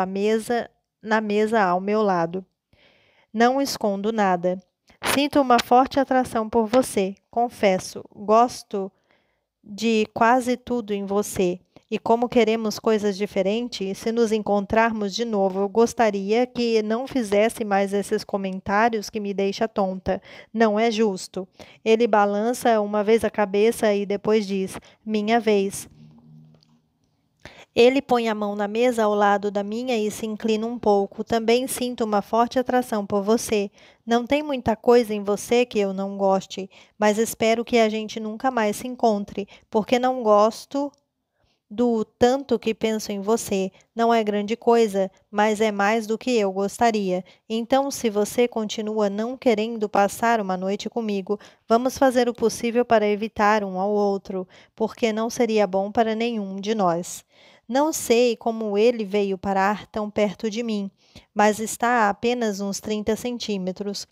na mesa ao meu lado. Não escondo nada. Sinto uma forte atração por você, confesso. Gosto de quase tudo em você. E como queremos coisas diferentes, se nos encontrarmos de novo, eu gostaria que não fizesse mais esses comentários que me deixa tonta. Não é justo. Ele balança uma vez a cabeça e depois diz: minha vez. Ele põe a mão na mesa ao lado da minha e se inclina um pouco. Também sinto uma forte atração por você. Não tem muita coisa em você que eu não goste, mas espero que a gente nunca mais se encontre, porque não gosto do tanto que penso em você. Não é grande coisa, mas é mais do que eu gostaria. Então, se você continua não querendo passar uma noite comigo, vamos fazer o possível para evitar um ao outro, porque não seria bom para nenhum de nós. Não sei como ele veio parar tão perto de mim, mas está a apenas uns 30 centímetros.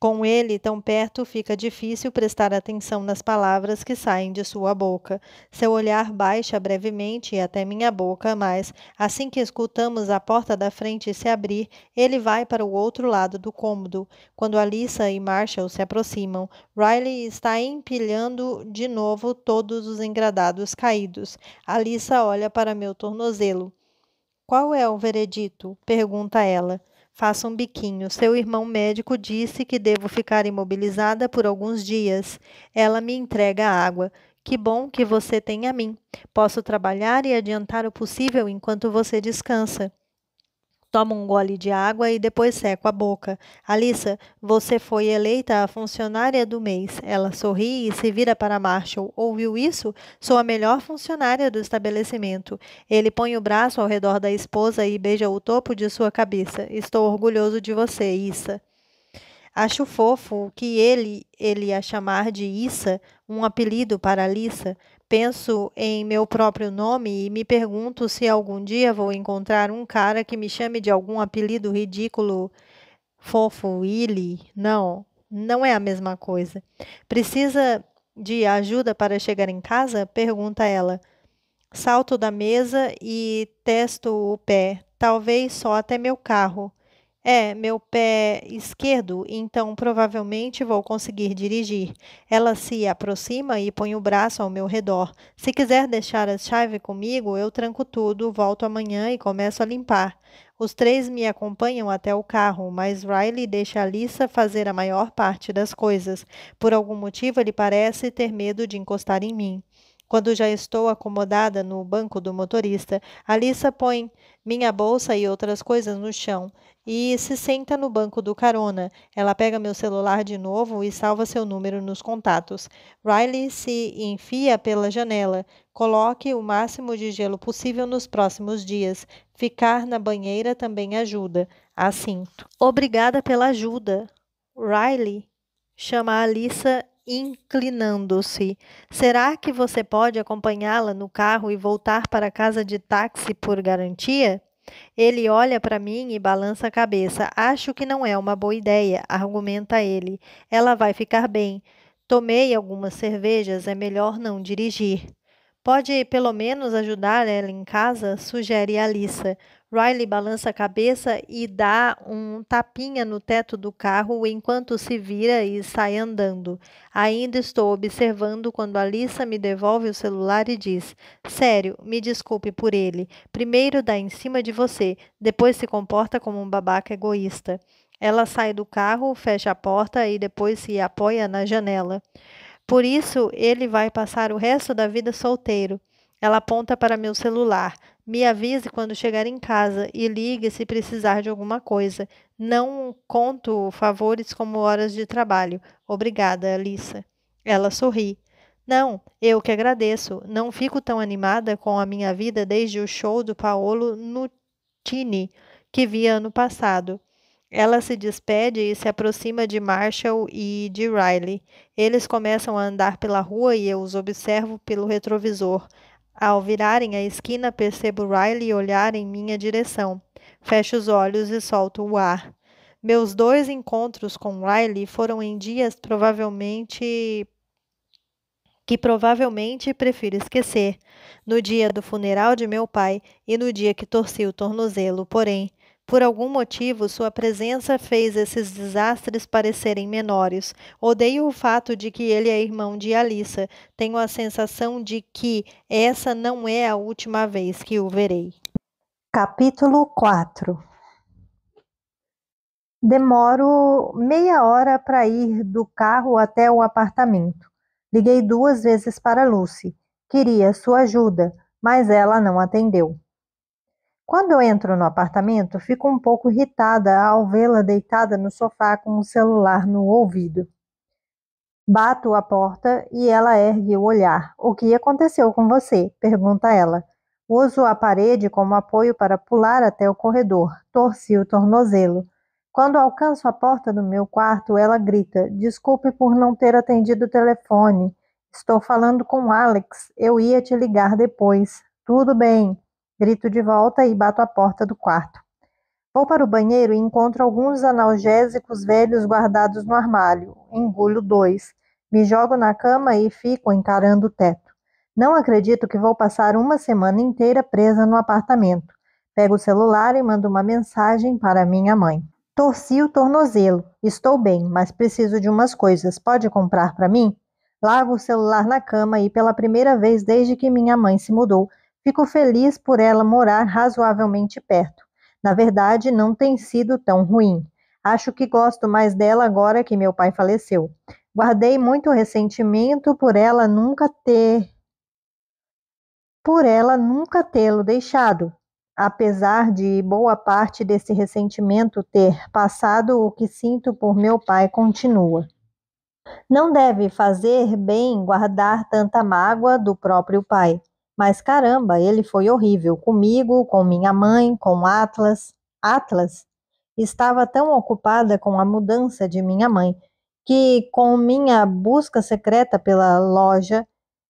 Com ele tão perto, fica difícil prestar atenção nas palavras que saem de sua boca. Seu olhar baixa brevemente até minha boca, mas, assim que escutamos a porta da frente se abrir, ele vai para o outro lado do cômodo. Quando Alissa e Marshall se aproximam, Riley está empilhando de novo todos os engradados caídos. Alissa olha para meu tornozelo. Qual é o veredito? Pergunta ela. Faça um biquinho. Seu irmão médico disse que devo ficar imobilizada por alguns dias. Ela me entrega a água. Que bom que você tem a mim. Posso trabalhar e adiantar o possível enquanto você descansa. Tomo um gole de água e depois seco a boca. Alissa, você foi eleita a funcionária do mês. Ela sorri e se vira para Marshall. Ouviu isso? Sou a melhor funcionária do estabelecimento. Ele põe o braço ao redor da esposa e beija o topo de sua cabeça. Estou orgulhoso de você, Issa. Acho fofo que ele a chamar de Issa, um apelido para Alissa. Penso em meu próprio nome e me pergunto se algum dia vou encontrar um cara que me chame de algum apelido ridículo, fofo, Willy. Não, não é a mesma coisa. Precisa de ajuda para chegar em casa? Pergunta ela. Salto da mesa e testo o pé, talvez só até meu carro. É, meu pé esquerdo, então provavelmente vou conseguir dirigir. Ela se aproxima e põe o braço ao meu redor. Se quiser deixar a chave comigo, eu tranco tudo, volto amanhã e começo a limpar. Os três me acompanham até o carro, mas Riley deixa a Lisa fazer a maior parte das coisas. Por algum motivo, ele parece ter medo de encostar em mim. Quando já estou acomodada no banco do motorista, Alissa põe minha bolsa e outras coisas no chão e se senta no banco do carona. Ela pega meu celular de novo e salva seu número nos contatos. Riley se enfia pela janela. Coloque o máximo de gelo possível nos próximos dias. Ficar na banheira também ajuda. Assinto. Obrigada pela ajuda. Riley chama a Alissa inclinando-se. Será que você pode acompanhá-la no carro e voltar para casa de táxi por garantia? Ele olha para mim e balança a cabeça. Acho que não é uma boa ideia, argumenta ele. Ela vai ficar bem. Tomei algumas cervejas, é melhor não dirigir. Pode pelo menos ajudar ela em casa? Sugere Alissa. Riley balança a cabeça e dá um tapinha no teto do carro enquanto se vira e sai andando. Ainda estou observando quando Alissa me devolve o celular e diz: Sério, me desculpe por ele. Primeiro dá em cima de você, depois se comporta como um babaca egoísta. Ela sai do carro, fecha a porta e depois se apoia na janela. Por isso, ele vai passar o resto da vida solteiro. Ela aponta para meu celular. Me avise quando chegar em casa e ligue se precisar de alguma coisa. Não conto favores como horas de trabalho. Obrigada, Alissa. Ela sorri. Não, eu que agradeço. Não fico tão animada com a minha vida desde o show do Paolo Nutini, que vi ano passado. Ela se despede e se aproxima de Marshall e de Riley. Eles começam a andar pela rua e eu os observo pelo retrovisor. Ao virarem a esquina, percebo Riley olhar em minha direção. Fecho os olhos e solto o ar. Meus dois encontros com Riley foram em dias provavelmente prefiro esquecer. No dia do funeral de meu pai e no dia que torci o tornozelo, porém, por algum motivo, sua presença fez esses desastres parecerem menores. Odeio o fato de que ele é irmão de Alissa. Tenho a sensação de que essa não é a última vez que o verei. Capítulo 4. Demoro meia hora para ir do carro até o apartamento. Liguei 2 vezes para Lucy. Queria sua ajuda, mas ela não atendeu. Quando eu entro no apartamento, fico um pouco irritada ao vê-la deitada no sofá com o celular no ouvido. Bato a porta e ela ergue o olhar. O que aconteceu com você? Pergunta ela. Uso a parede como apoio para pular até o corredor. Torci o tornozelo. Quando alcanço a porta do meu quarto, ela grita: Desculpe por não ter atendido o telefone. Estou falando com Alex. Eu ia te ligar depois. Tudo bem. Grito de volta e bato a porta do quarto. Vou para o banheiro e encontro alguns analgésicos velhos guardados no armário. Engulo 2. Me jogo na cama e fico encarando o teto. Não acredito que vou passar uma semana inteira presa no apartamento. Pego o celular e mando uma mensagem para minha mãe. Torci o tornozelo. Estou bem, mas preciso de umas coisas. Pode comprar para mim? Largo o celular na cama e, pela primeira vez desde que minha mãe se mudou, fico feliz por ela morar razoavelmente perto. Na verdade, não tem sido tão ruim. Acho que gosto mais dela agora que meu pai faleceu. Guardei muito ressentimento por ela nunca tê-lo deixado. Apesar de boa parte desse ressentimento ter passado, o que sinto por meu pai continua. Não deve fazer bem guardar tanta mágoa do próprio pai. Mas caramba, ele foi horrível comigo, com minha mãe, com Atlas. Atlas? Estava tão ocupada com a mudança de minha mãe que, com minha busca secreta pela loja,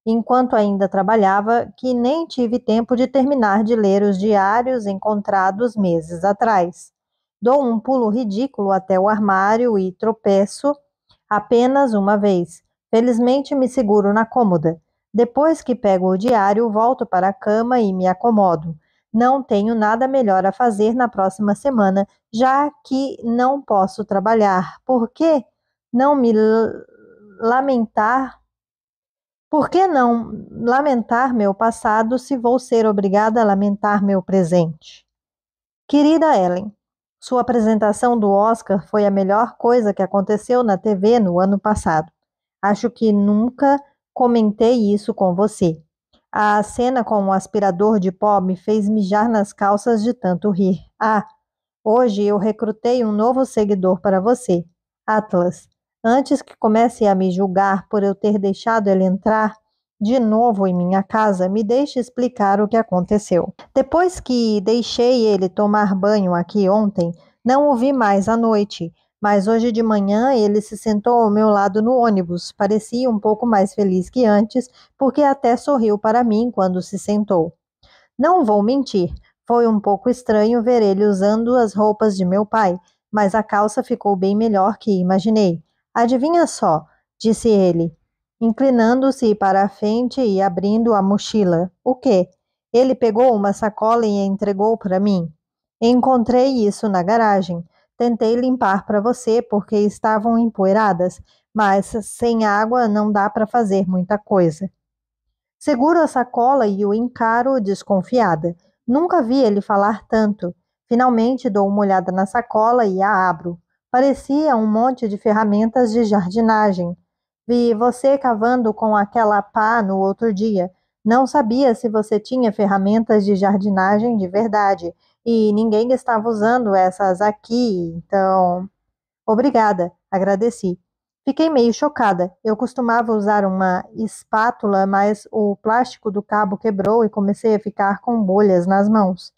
enquanto ainda trabalhava, que nem tive tempo de terminar de ler os diários encontrados meses atrás. Dou um pulo ridículo até o armário e tropeço apenas uma vez. Felizmente me seguro na cômoda. Depois que pego o diário, volto para a cama e me acomodo. Não tenho nada melhor a fazer na próxima semana, já que não posso trabalhar. Por que não me lamentar? Por que não lamentar meu passado se vou ser obrigada a lamentar meu presente? Querida Ellen, sua apresentação do Oscar foi a melhor coisa que aconteceu na TV no ano passado. Acho que nunca comentei isso com você. A cena com o aspirador de pó me fez mijar nas calças de tanto rir. Ah, hoje eu recrutei um novo seguidor para você, Atlas. Antes que comece a me julgar por eu ter deixado ele entrar de novo em minha casa, me deixe explicar o que aconteceu. Depois que deixei ele tomar banho aqui ontem, não o vi mais à noite, mas hoje de manhã ele se sentou ao meu lado no ônibus. Parecia um pouco mais feliz que antes, porque até sorriu para mim quando se sentou. Não vou mentir, foi um pouco estranho ver ele usando as roupas de meu pai, mas a calça ficou bem melhor que imaginei. Adivinha só, disse ele, inclinando-se para a frente e abrindo a mochila. O quê? Ele pegou uma sacola e a entregou para mim. Encontrei isso na garagem. Tentei limpar para você porque estavam empoeiradas, mas sem água não dá para fazer muita coisa. Seguro a sacola e o encaro desconfiada. Nunca vi ele falar tanto. Finalmente dou uma olhada na sacola e a abro. Parecia um monte de ferramentas de jardinagem. Vi você cavando com aquela pá no outro dia. Não sabia se você tinha ferramentas de jardinagem de verdade. E ninguém estava usando essas aqui, então. Obrigada, agradeci. Fiquei meio chocada. Eu costumava usar uma espátula, mas o plástico do cabo quebrou e comecei a ficar com bolhas nas mãos.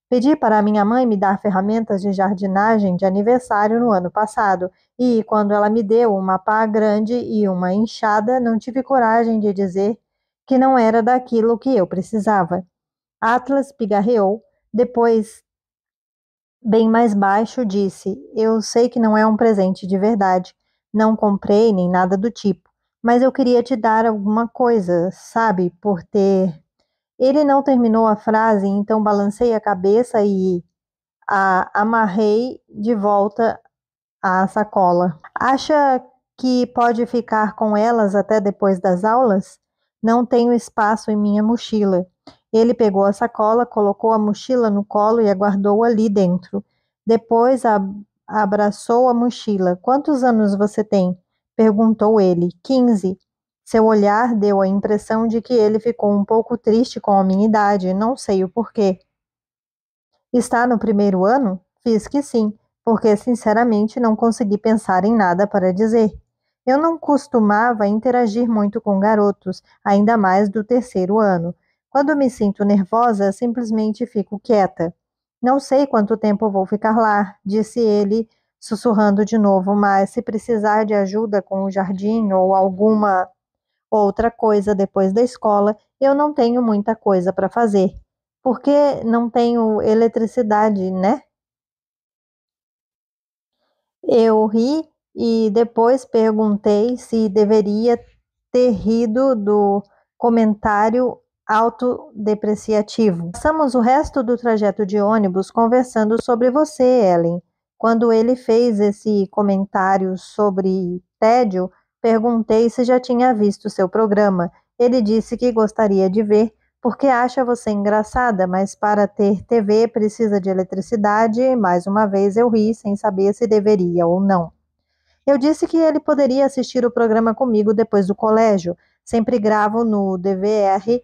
Pedi para minha mãe me dar ferramentas de jardinagem de aniversário no ano passado, e quando ela me deu uma pá grande e uma enxada, não tive coragem de dizer que não era daquilo que eu precisava. Atlas pigarreou, depois bem mais baixo, disse: Eu sei que não é um presente de verdade. Não comprei nem nada do tipo. Mas eu queria te dar alguma coisa, sabe? Por ter. Ele não terminou a frase, então balancei a cabeça e a amarrei de volta à sacola. Acha que pode ficar com elas até depois das aulas? Não tenho espaço em minha mochila. Ele pegou a sacola, colocou a mochila no colo e a guardou ali dentro. Depois abraçou a mochila. Quantos anos você tem? Perguntou ele. 15. Seu olhar deu a impressão de que ele ficou um pouco triste com a minha idade. Não sei o porquê. Está no primeiro ano? Fiz que sim, porque sinceramente não consegui pensar em nada para dizer. Eu não costumava interagir muito com garotos, ainda mais do terceiro ano. Quando me sinto nervosa, simplesmente fico quieta. Não sei quanto tempo vou ficar lá, disse ele, sussurrando de novo, mas se precisar de ajuda com o jardim ou alguma outra coisa depois da escola, eu não tenho muita coisa para fazer. Porque não tenho eletricidade, né? Eu ri e depois perguntei se deveria ter rido do comentário autodepreciativo. Passamos o resto do trajeto de ônibus conversando sobre você, Ellen. Quando ele fez esse comentário sobre tédio, perguntei se já tinha visto seu programa. Ele disse que gostaria de ver, porque acha você engraçada, mas para ter TV precisa de eletricidade. Mais uma vez eu ri, sem saber se deveria ou não. Eu disse que ele poderia assistir o programa comigo depois do colégio. Sempre gravo no DVR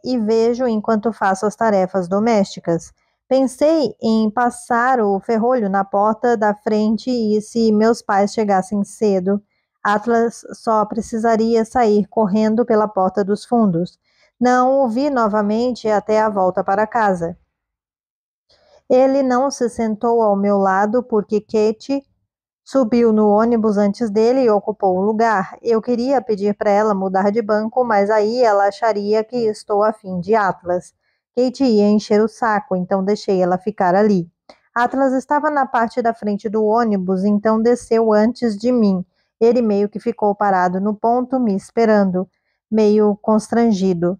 e vejo enquanto faço as tarefas domésticas. Pensei em passar o ferrolho na porta da frente e, se meus pais chegassem cedo, Atlas só precisaria sair correndo pela porta dos fundos. Não o vi novamente até a volta para casa. Ele não se sentou ao meu lado porque Kate subiu no ônibus antes dele e ocupou o lugar. Eu queria pedir para ela mudar de banco, mas aí ela acharia que estou afim de Atlas. Kate ia encher o saco, então deixei ela ficar ali. Atlas estava na parte da frente do ônibus, então desceu antes de mim. Ele meio que ficou parado no ponto, me esperando, meio constrangido.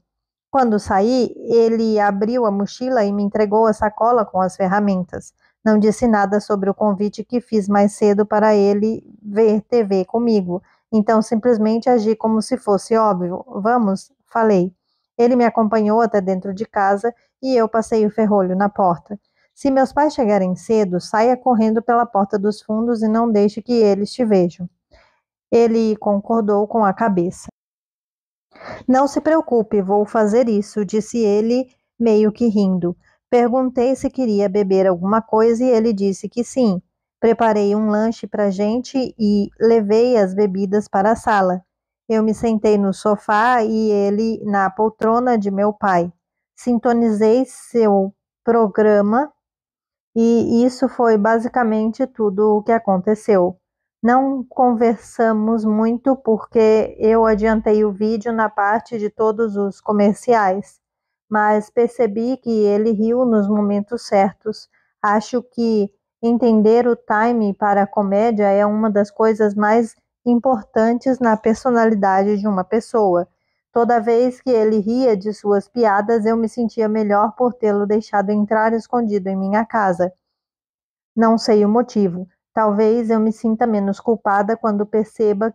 Quando saí, ele abriu a mochila e me entregou a sacola com as ferramentas. Não disse nada sobre o convite que fiz mais cedo para ele ver TV comigo. Então simplesmente agi como se fosse óbvio. Vamos, falei. Ele me acompanhou até dentro de casa e eu passei o ferrolho na porta. Se meus pais chegarem cedo, saia correndo pela porta dos fundos e não deixe que eles te vejam. Ele concordou com a cabeça. Não se preocupe, vou fazer isso, disse ele, meio que rindo. Perguntei se queria beber alguma coisa e ele disse que sim. Preparei um lanche para a gente e levei as bebidas para a sala. Eu me sentei no sofá e ele na poltrona de meu pai. Sintonizei seu programa e isso foi basicamente tudo o que aconteceu. Não conversamos muito porque eu adiantei o vídeo na parte de todos os comerciais, mas percebi que ele riu nos momentos certos. Acho que entender o time para a comédia é uma das coisas mais importantes na personalidade de uma pessoa. Toda vez que ele ria de suas piadas, eu me sentia melhor por tê-lo deixado entrar escondido em minha casa. Não sei o motivo. Talvez eu me sinta menos culpada quando percebo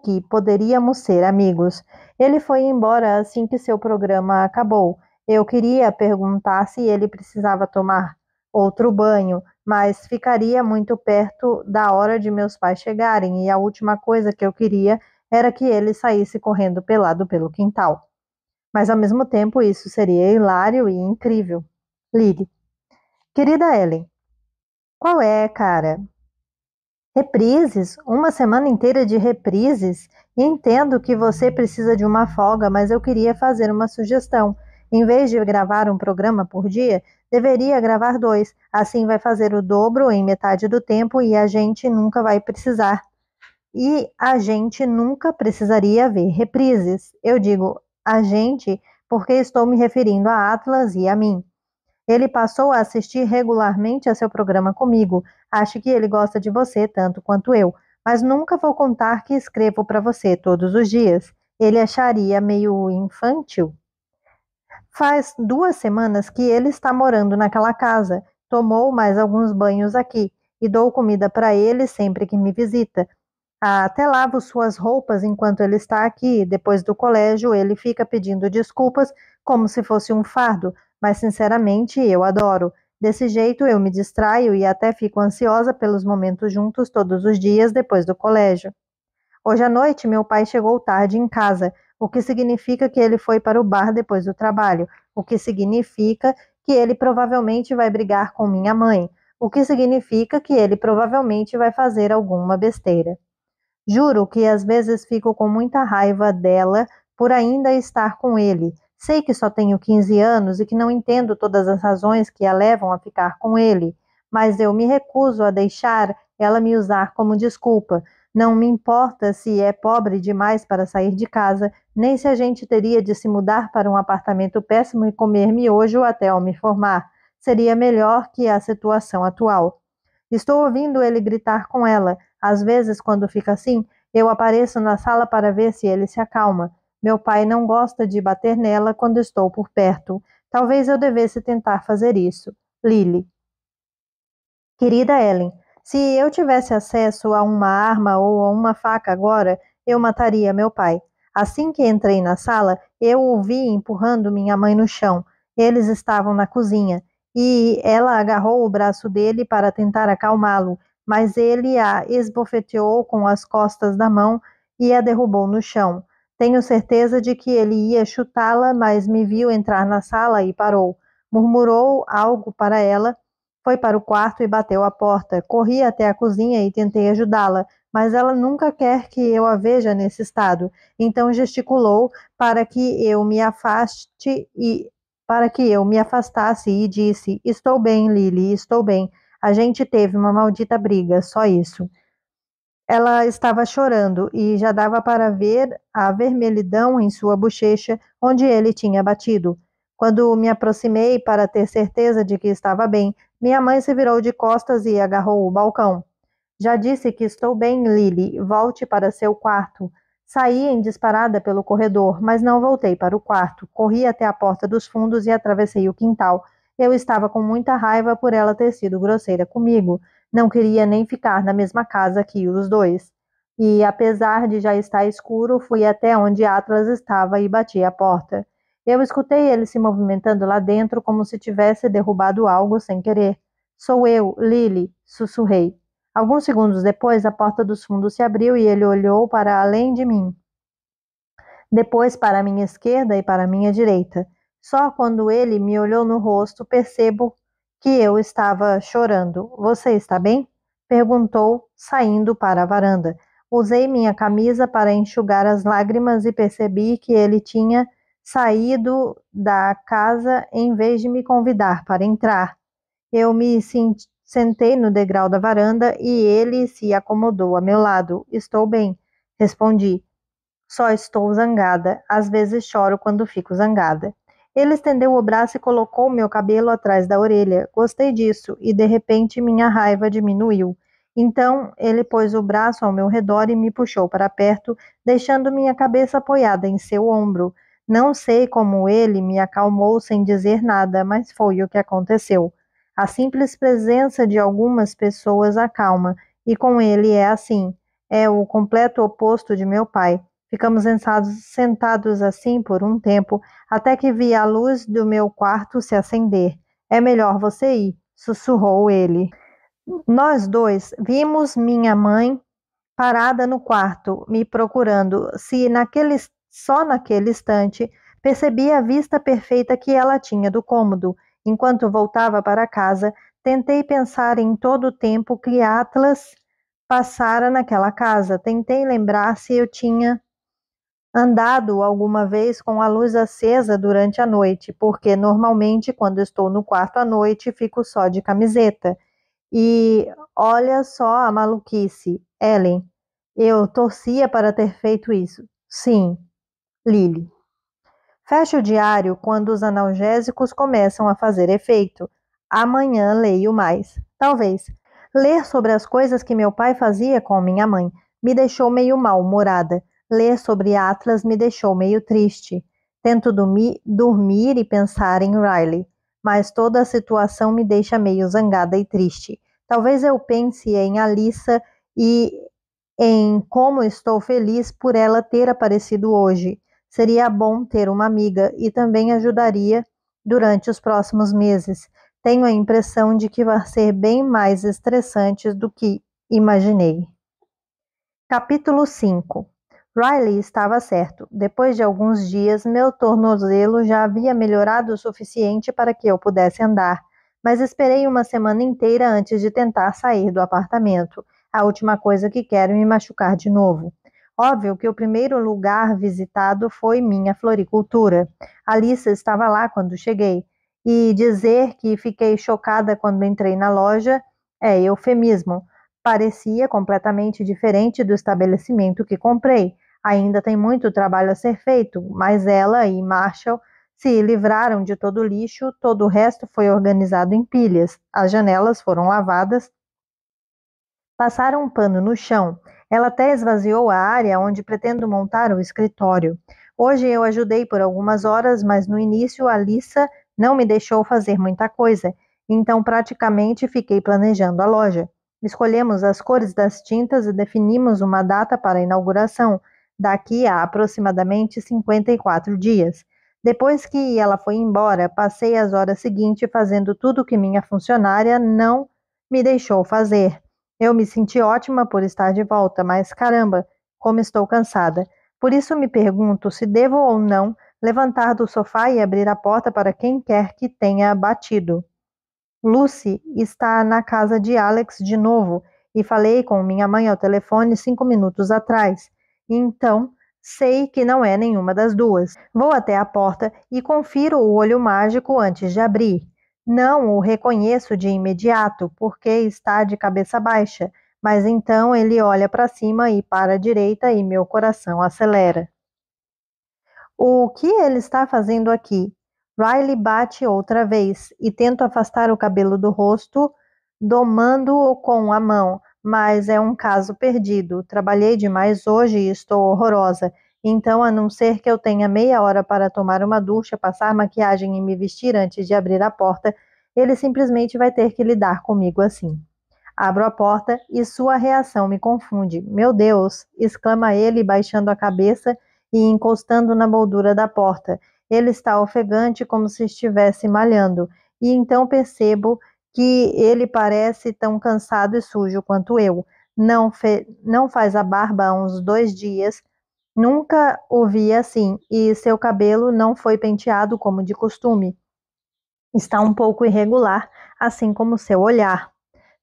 que poderíamos ser amigos. Ele foi embora assim que seu programa acabou. Eu queria perguntar se ele precisava tomar outro banho, mas ficaria muito perto da hora de meus pais chegarem, e a última coisa que eu queria era que ele saísse correndo pelado pelo quintal. Mas ao mesmo tempo isso seria hilário e incrível. Lily. Querida Ellen, qual é, cara? Reprises? Uma semana inteira de reprises? Entendo que você precisa de uma folga, mas eu queria fazer uma sugestão. Em vez de gravar um programa por dia, deveria gravar dois. Assim vai fazer o dobro em metade do tempo e a gente nunca vai precisar. E a gente nunca precisaria ver reprises. Eu digo a gente porque estou me referindo a Atlas e a mim. Ele passou a assistir regularmente a seu programa comigo. Acho que ele gosta de você tanto quanto eu, mas nunca vou contar que escrevo para você todos os dias. Ele acharia meio infantil. Faz 2 semanas que ele está morando naquela casa. Tomou mais alguns banhos aqui e dou comida para ele sempre que me visita. Até lavo suas roupas enquanto ele está aqui. Depois do colégio, ele fica pedindo desculpas como se fosse um fardo, mas sinceramente eu adoro. Desse jeito eu me distraio e até fico ansiosa pelos momentos juntos todos os dias depois do colégio. Hoje à noite, meu pai chegou tarde em casa, o que significa que ele foi para o bar depois do trabalho, o que significa que ele provavelmente vai brigar com minha mãe, o que significa que ele provavelmente vai fazer alguma besteira. Juro que às vezes fico com muita raiva dela por ainda estar com ele. Sei que só tenho 15 anos e que não entendo todas as razões que a levam a ficar com ele, mas eu me recuso a deixar ela me usar como desculpa. Não me importa se é pobre demais para sair de casa, nem se a gente teria de se mudar para um apartamento péssimo e comer miojo até eu me formar. Seria melhor que a situação atual. Estou ouvindo ele gritar com ela. Às vezes, quando fica assim, eu apareço na sala para ver se ele se acalma. Meu pai não gosta de bater nela quando estou por perto. Talvez eu devesse tentar fazer isso. Lily. Querida Ellen, se eu tivesse acesso a uma arma ou a uma faca agora, eu mataria meu pai. Assim que entrei na sala, eu o vi empurrando minha mãe no chão. Eles estavam na cozinha e ela agarrou o braço dele para tentar acalmá-lo, mas ele a esbofeteou com as costas da mão e a derrubou no chão. Tenho certeza de que ele ia chutá-la, mas me viu entrar na sala e parou. Murmurou algo para ela. Foi para o quarto e bateu a porta. Corri até a cozinha e tentei ajudá-la, mas ela nunca quer que eu a veja nesse estado. Então gesticulou para que eu me afastasse e disse: "Estou bem, Lily, estou bem. A gente teve uma maldita briga, só isso." Ela estava chorando e já dava para ver a vermelhidão em sua bochecha onde ele tinha batido. Quando me aproximei para ter certeza de que estava bem, minha mãe se virou de costas e agarrou o balcão. Já disse que estou bem, Lily. Volte para seu quarto. Saí em disparada pelo corredor, mas não voltei para o quarto. Corri até a porta dos fundos e atravessei o quintal. Eu estava com muita raiva por ela ter sido grosseira comigo. Não queria nem ficar na mesma casa que os dois. E, apesar de já estar escuro, fui até onde Atlas estava e bati a porta. Eu escutei ele se movimentando lá dentro como se tivesse derrubado algo sem querer. Sou eu, Lily, sussurrei. Alguns segundos depois, a porta dos fundos se abriu e ele olhou para além de mim. Depois para a minha esquerda e para a minha direita. Só quando ele me olhou no rosto, percebo que eu estava chorando. Você está bem? Perguntou, saindo para a varanda. Usei minha camisa para enxugar as lágrimas e percebi que ele tinha saído da casa em vez de me convidar para entrar. Eu me sentei no degrau da varanda e ele se acomodou a meu lado. Estou bem, respondi. Só estou zangada. Às vezes choro quando fico zangada. Ele estendeu o braço e colocou meu cabelo atrás da orelha. Gostei disso e de repente minha raiva diminuiu. Então ele pôs o braço ao meu redor e me puxou para perto, deixando minha cabeça apoiada em seu ombro. Não sei como ele me acalmou sem dizer nada, mas foi o que aconteceu. A simples presença de algumas pessoas acalma, e com ele é assim. É o completo oposto de meu pai. Ficamos sentados assim por um tempo, até que vi a luz do meu quarto se acender. É melhor você ir, sussurrou ele. Nós dois vimos minha mãe parada no quarto, me procurando. Só naquele instante, percebi a vista perfeita que ela tinha do cômodo. Enquanto voltava para casa, tentei pensar em todo o tempo que Atlas passara naquela casa. Tentei lembrar se eu tinha andado alguma vez com a luz acesa durante a noite, porque normalmente quando estou no quarto à noite fico só de camiseta. E olha só a maluquice, Ellen. Eu torcia para ter feito isso. Sim, Lily. Feche o diário quando os analgésicos começam a fazer efeito. Amanhã leio mais. Talvez. Ler sobre as coisas que meu pai fazia com minha mãe me deixou meio mal-humorada. Ler sobre Atlas me deixou meio triste. Tento dormir e pensar em Riley, mas toda a situação me deixa meio zangada e triste. Talvez eu pense em Alissa e em como estou feliz por ela ter aparecido hoje. Seria bom ter uma amiga e também ajudaria durante os próximos meses. Tenho a impressão de que vai ser bem mais estressante do que imaginei. Capítulo 5. Riley estava certo. Depois de alguns dias, meu tornozelo já havia melhorado o suficiente para que eu pudesse andar, mas esperei uma semana inteira antes de tentar sair do apartamento. A última coisa que quero é me machucar de novo. Óbvio que o primeiro lugar visitado foi minha floricultura. Alissa estava lá quando cheguei, e dizer que fiquei chocada quando entrei na loja é eufemismo. Parecia completamente diferente do estabelecimento que comprei. Ainda tem muito trabalho a ser feito, mas ela e Marshall se livraram de todo o lixo, todo o resto foi organizado em pilhas. As janelas foram lavadas, passaram um pano no chão. Ela até esvaziou a área onde pretendo montar o escritório. Hoje eu ajudei por algumas horas, mas no início a Lisa não me deixou fazer muita coisa, então praticamente fiquei planejando a loja. Escolhemos as cores das tintas e definimos uma data para a inauguração, daqui a aproximadamente 54 dias. Depois que ela foi embora, passei as horas seguintes fazendo tudo que minha funcionária não me deixou fazer. Eu me senti ótima por estar de volta, mas caramba, como estou cansada. Por isso me pergunto se devo ou não levantar do sofá e abrir a porta para quem quer que tenha batido. Lucy está na casa de Alex de novo e falei com minha mãe ao telefone 5 minutos atrás. Então, sei que não é nenhuma das duas. Vou até a porta e confiro o olho mágico antes de abrir. Não o reconheço de imediato, porque está de cabeça baixa, mas então ele olha para cima e para a direita e meu coração acelera. O que ele está fazendo aqui? Riley bate outra vez e tento afastar o cabelo do rosto, domando-o com a mão, mas é um caso perdido. Trabalhei demais hoje e estou horrorosa. Então, a não ser que eu tenha meia hora para tomar uma ducha, passar maquiagem e me vestir antes de abrir a porta, ele simplesmente vai ter que lidar comigo assim. Abro a porta e sua reação me confunde. Meu Deus! Exclama ele, baixando a cabeça e encostando na moldura da porta. Ele está ofegante como se estivesse malhando, e então percebo que ele parece tão cansado e sujo quanto eu. Não faz a barba há uns 2 dias, nunca o vi assim, e seu cabelo não foi penteado como de costume. Está um pouco irregular, assim como seu olhar.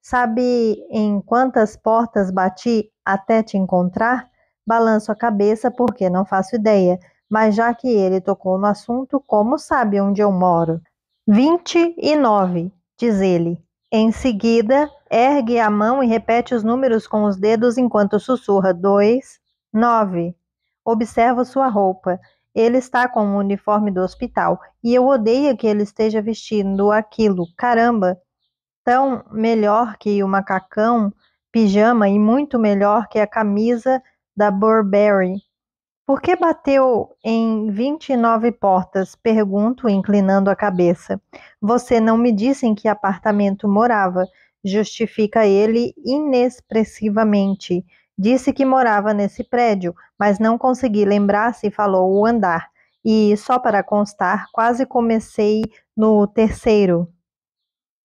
Sabe em quantas portas bati até te encontrar? Balanço a cabeça porque não faço ideia, mas já que ele tocou no assunto, como sabe onde eu moro? 29, diz ele. Em seguida, ergue a mão e repete os números com os dedos enquanto sussurra. 2, 9. Observo sua roupa. Ele está com o uniforme do hospital e eu odeio que ele esteja vestindo aquilo. Caramba! Tão melhor que o macacão pijama e muito melhor que a camisa da Burberry. Por que bateu em 29 portas? Pergunto, inclinando a cabeça. Você não me disse em que apartamento morava, justifica ele inexpressivamente. Disse que morava nesse prédio, mas não consegui lembrar se falou o andar. E, só para constar, quase comecei no terceiro.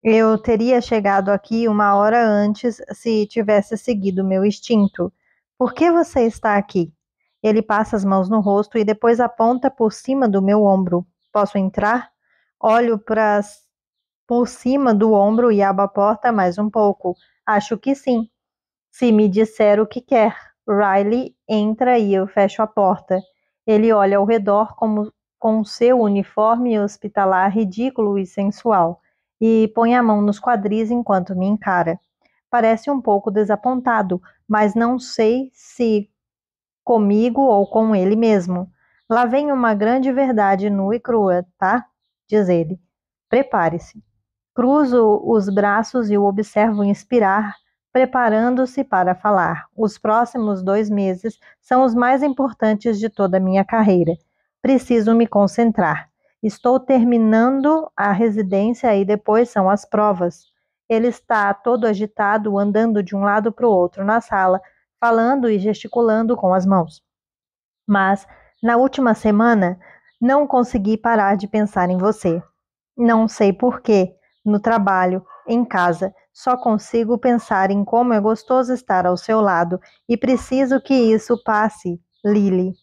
Eu teria chegado aqui uma hora antes se tivesse seguido meu instinto. Por que você está aqui? Ele passa as mãos no rosto e depois aponta por cima do meu ombro. Posso entrar? Olho por cima do ombro e abro a porta mais um pouco. Acho que sim. Se me disser o que quer. Riley entra e eu fecho a porta. Ele olha ao redor como com seu uniforme hospitalar ridículo e sensual e põe a mão nos quadris enquanto me encara. Parece um pouco desapontado, mas não sei se comigo ou com ele mesmo. Lá vem uma grande verdade nua e crua, tá? Diz ele. Prepare-se. Cruzo os braços e o observo inspirar, preparando-se para falar. Os próximos 2 meses são os mais importantes de toda a minha carreira. Preciso me concentrar. Estou terminando a residência e depois são as provas. Ele está todo agitado, andando de um lado para o outro na sala, falando e gesticulando com as mãos. Mas, na última semana, não consegui parar de pensar em você. Não sei por quê. No trabalho, em casa, só consigo pensar em como é gostoso estar ao seu lado e preciso que isso passe, Lily.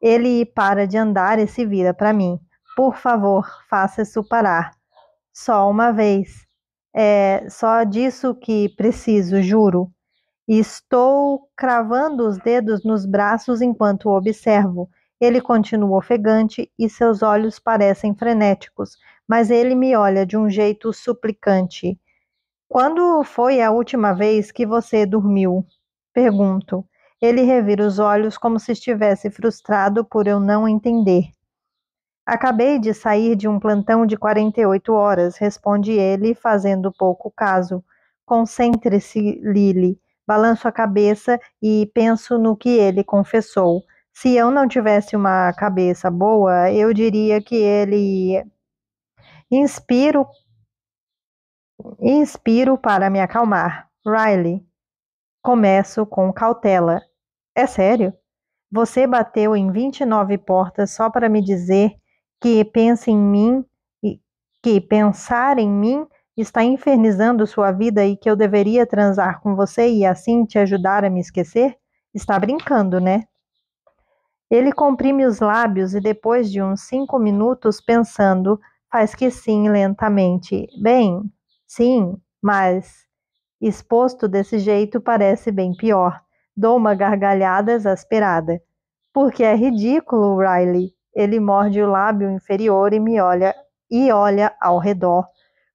Ele para de andar e se vira para mim. Por favor, faça isso parar. Só uma vez. É só disso que preciso, juro. Estou cravando os dedos nos braços enquanto o observo. Ele continua ofegante e seus olhos parecem frenéticos, mas ele me olha de um jeito suplicante. Quando foi a última vez que você dormiu? Pergunto. Ele revira os olhos como se estivesse frustrado por eu não entender. Acabei de sair de um plantão de 48 horas, responde ele, fazendo pouco caso. Concentre-se, Lily. Balanço a cabeça e penso no que ele confessou. Se eu não tivesse uma cabeça boa, eu diria que ele. Inspiro, inspiro para me acalmar. Riley. Começo com cautela. É sério? Você bateu em 29 portas só para me dizer que pensa em mim e que pensar em mim está infernizando sua vida e que eu deveria transar com você e assim te ajudar a me esquecer? Está brincando, né? Ele comprime os lábios e depois de uns 5 minutos pensando, faz que sim lentamente. Bem, sim, mas exposto desse jeito parece bem pior. Dou uma gargalhada exasperada. Porque é ridículo, Riley. Ele morde o lábio inferior e olha ao redor,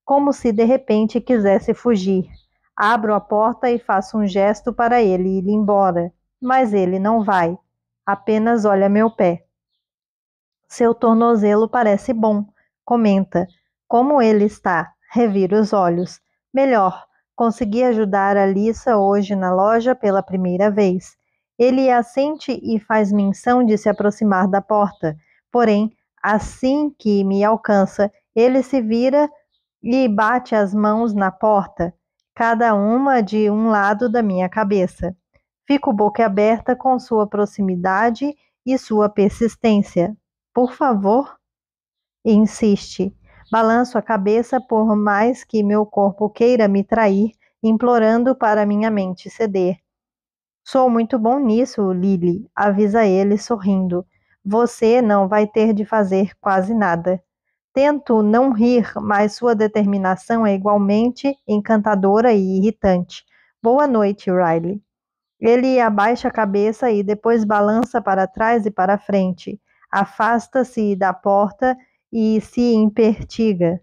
como se de repente quisesse fugir. Abro a porta e faço um gesto para ele ir embora, mas ele não vai. Apenas olha meu pé. Seu tornozelo parece bom, comenta. Como ele está? Revira os olhos. Melhor. Consegui ajudar a Lisa hoje na loja pela primeira vez. Ele assente e faz menção de se aproximar da porta. Porém, assim que me alcança, ele se vira e bate as mãos na porta, cada uma de um lado da minha cabeça. Fico boquiaberta com sua proximidade e sua persistência. Por favor, insiste. Balanço a cabeça por mais que meu corpo queira me trair, implorando para minha mente ceder. Sou muito bom nisso, Lily, avisa ele sorrindo. Você não vai ter de fazer quase nada. Tento não rir, mas sua determinação é igualmente encantadora e irritante. Boa noite, Riley. Ele abaixa a cabeça e depois balança para trás e para frente. Afasta-se da porta e se impertiga.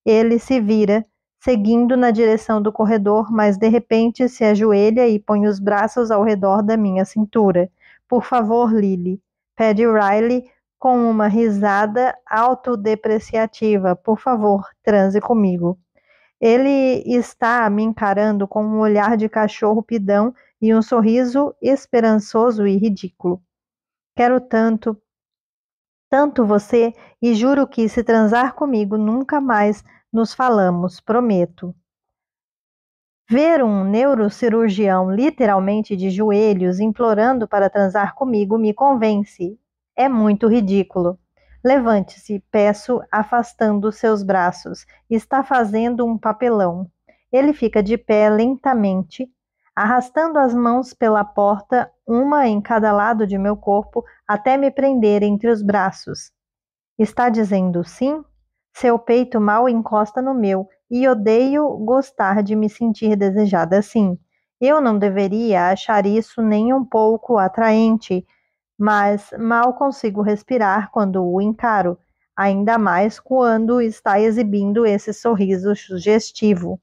Ele se vira, seguindo na direção do corredor, mas de repente se ajoelha e põe os braços ao redor da minha cintura. Por favor, Lily, pede Riley com uma risada autodepreciativa. Por favor, transe comigo. Ele está me encarando com um olhar de cachorro pidão e um sorriso esperançoso e ridículo. Quero tanto, tanto você, e juro que se transar comigo nunca mais nos falamos, prometo. Ver um neurocirurgião literalmente de joelhos implorando para transar comigo me convence. É muito ridículo. Levante-se, peço, afastando seus braços. Está fazendo um papelão. Ele fica de pé lentamente, arrastando as mãos pela porta, uma em cada lado de meu corpo, até me prender entre os braços. Está dizendo sim? Seu peito mal encosta no meu e odeio gostar de me sentir desejada assim. Eu não deveria achar isso nem um pouco atraente, mas mal consigo respirar quando o encaro, ainda mais quando está exibindo esse sorriso sugestivo.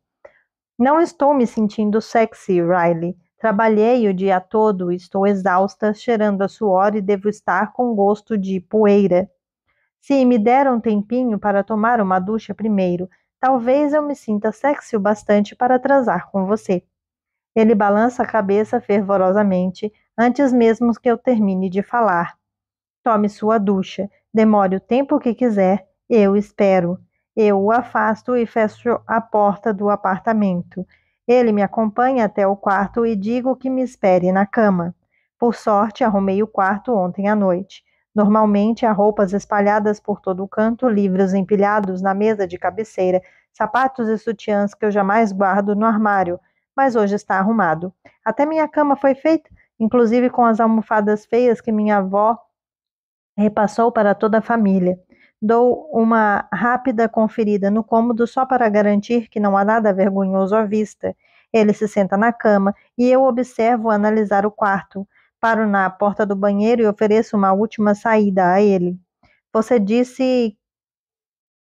Não estou me sentindo sexy, Riley. Trabalhei o dia todo, estou exausta, cheirando a suor e devo estar com gosto de poeira. Se me der um tempinho para tomar uma ducha primeiro, talvez eu me sinta sexy o bastante para transar com você. Ele balança a cabeça fervorosamente, antes mesmo que eu termine de falar. Tome sua ducha, demore o tempo que quiser, eu espero. Eu o afasto e fecho a porta do apartamento. Ele me acompanha até o quarto e digo que me espere na cama. Por sorte, arrumei o quarto ontem à noite. Normalmente há roupas espalhadas por todo o canto, livros empilhados na mesa de cabeceira, sapatos e sutiãs que eu jamais guardo no armário, mas hoje está arrumado. Até minha cama foi feita, inclusive com as almofadas feias que minha avó repassou para toda a família. Dou uma rápida conferida no cômodo só para garantir que não há nada vergonhoso à vista. Ele se senta na cama e eu observo analisar o quarto. Paro na porta do banheiro e ofereço uma última saída a ele. Você disse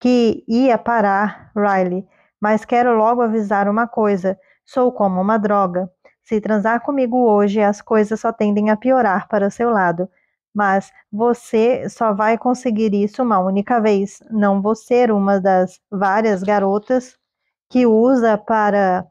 que ia parar, Riley, mas quero logo avisar uma coisa. Sou como uma droga. Se transar comigo hoje, as coisas só tendem a piorar para seu lado. Mas você só vai conseguir isso uma única vez. Não vou ser uma das várias garotas que usa para,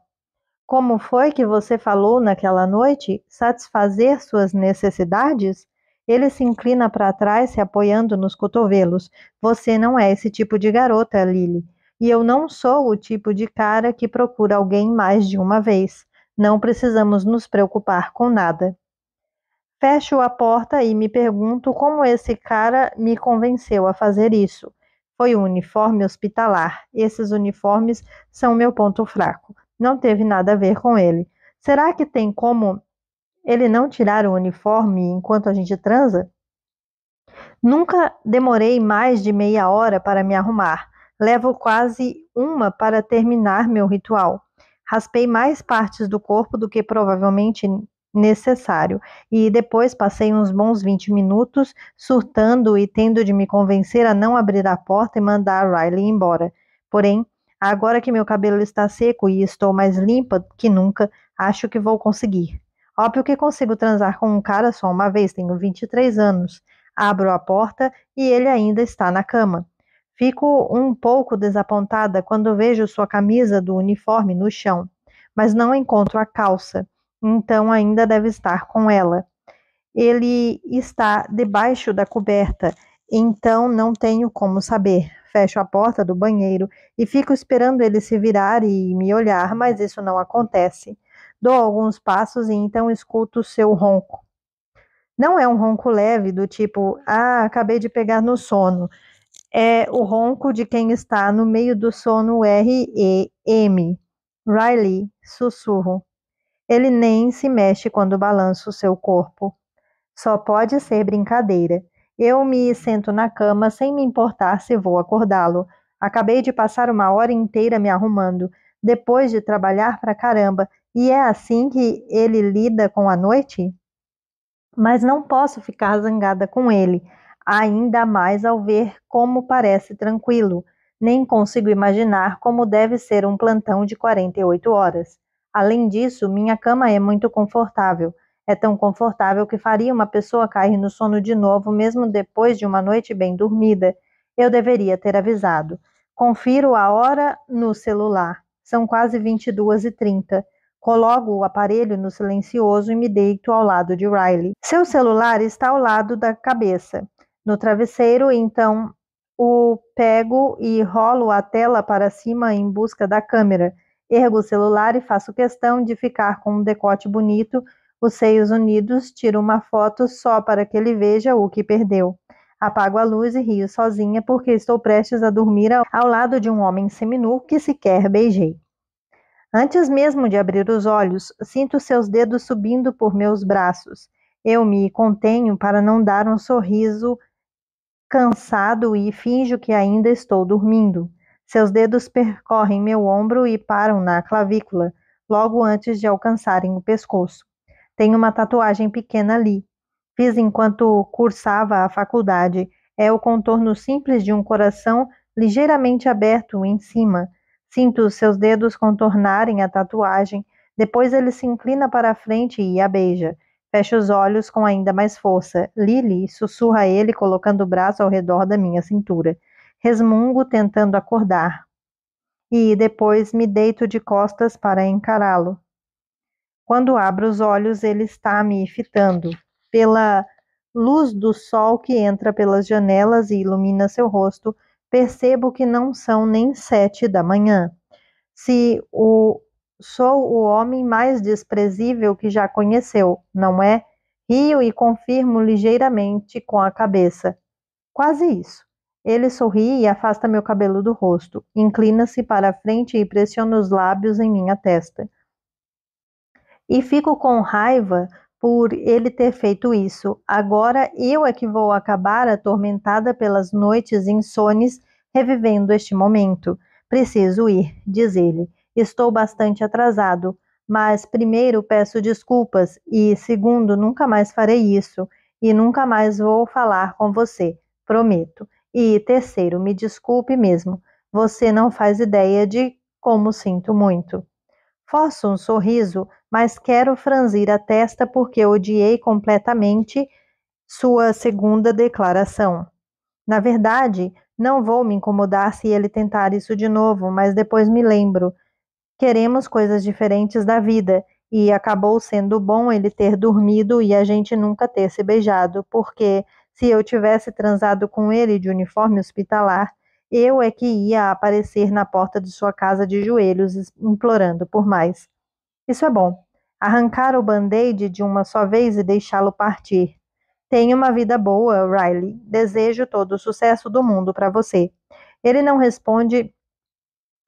como foi que você falou naquela noite, satisfazer suas necessidades? Ele se inclina para trás, se apoiando nos cotovelos. Você não é esse tipo de garota, Lily. E eu não sou o tipo de cara que procura alguém mais de uma vez. Não precisamos nos preocupar com nada. Fecho a porta e me pergunto como esse cara me convenceu a fazer isso. Foi o uniforme hospitalar. Esses uniformes são meu ponto fraco. Não teve nada a ver com ele. Será que tem como ele não tirar o uniforme enquanto a gente transa? Nunca demorei mais de meia hora para me arrumar. Levo quase uma para terminar meu ritual. Raspei mais partes do corpo do que provavelmente necessário, e depois passei uns bons 20 minutos surtando e tendo de me convencer a não abrir a porta e mandar Riley embora. Porém, agora que meu cabelo está seco e estou mais limpa que nunca, acho que vou conseguir. Óbvio que consigo transar com um cara só uma vez, tenho 23 anos. Abro a porta e ele ainda está na cama. Fico um pouco desapontada quando vejo sua camisa do uniforme no chão, mas não encontro a calça, então ainda deve estar com ela. Ele está debaixo da coberta, então não tenho como saber. Fecho a porta do banheiro e fico esperando ele se virar e me olhar, mas isso não acontece. Dou alguns passos e então escuto seu ronco. Não é um ronco leve, do tipo, acabei de pegar no sono. É o ronco de quem está no meio do sono REM. Riley, sussurro. Ele nem se mexe quando balança o seu corpo. Só pode ser brincadeira. Eu me sento na cama sem me importar se vou acordá-lo. Acabei de passar uma hora inteira me arrumando, depois de trabalhar pra caramba, e é assim que ele lida com a noite? Mas não posso ficar zangada com ele, ainda mais ao ver como parece tranquilo. Nem consigo imaginar como deve ser um plantão de 48 horas. Além disso, minha cama é muito confortável. É tão confortável que faria uma pessoa cair no sono de novo, mesmo depois de uma noite bem dormida. Eu deveria ter avisado. Confiro a hora no celular. São quase 22h30. Coloco o aparelho no silencioso e me deito ao lado de Riley. Seu celular está ao lado da cabeça, no travesseiro, então o pego e rolo a tela para cima em busca da câmera. Ergo o celular e faço questão de ficar com um decote bonito, os seios unidos, tiro uma foto só para que ele veja o que perdeu. Apago a luz e rio sozinha porque estou prestes a dormir ao lado de um homem seminu que sequer beijei. Antes mesmo de abrir os olhos, sinto seus dedos subindo por meus braços. Eu me contenho para não dar um sorriso cansado e finjo que ainda estou dormindo. Seus dedos percorrem meu ombro e param na clavícula, logo antes de alcançarem o pescoço. Tenho uma tatuagem pequena ali. Fiz enquanto cursava a faculdade. É o contorno simples de um coração ligeiramente aberto em cima. Sinto os seus dedos contornarem a tatuagem. Depois ele se inclina para a frente e a beija. Fecho os olhos com ainda mais força. Lily, sussurra ele, colocando o braço ao redor da minha cintura. Resmungo, tentando acordar. E depois me deito de costas para encará-lo. Quando abro os olhos, ele está me fitando. Pela luz do sol que entra pelas janelas e ilumina seu rosto, percebo que não são nem 7 da manhã. Sou o homem mais desprezível que já conheceu, não é? Rio e confirmo ligeiramente com a cabeça. Quase isso. Ele sorri e afasta meu cabelo do rosto. Inclina-se para a frente e pressiona os lábios em minha testa. E fico com raiva por ele ter feito isso. Agora eu é que vou acabar atormentada pelas noites insones, revivendo este momento. Preciso ir, diz ele. Estou bastante atrasado, mas primeiro peço desculpas e segundo, nunca mais farei isso e nunca mais vou falar com você, prometo. E terceiro, me desculpe mesmo. Você não faz ideia de como sinto muito. Forço um sorriso, mas quero franzir a testa porque odiei completamente sua segunda declaração. Na verdade, não vou me incomodar se ele tentar isso de novo, mas depois me lembro. Queremos coisas diferentes da vida, e acabou sendo bom ele ter dormido e a gente nunca ter se beijado, porque se eu tivesse transado com ele de uniforme hospitalar, eu é que ia aparecer na porta de sua casa de joelhos, implorando por mais. Isso é bom. Arrancar o band-aid de uma só vez e deixá-lo partir. Tenha uma vida boa, Riley. Desejo todo o sucesso do mundo para você. Ele não responde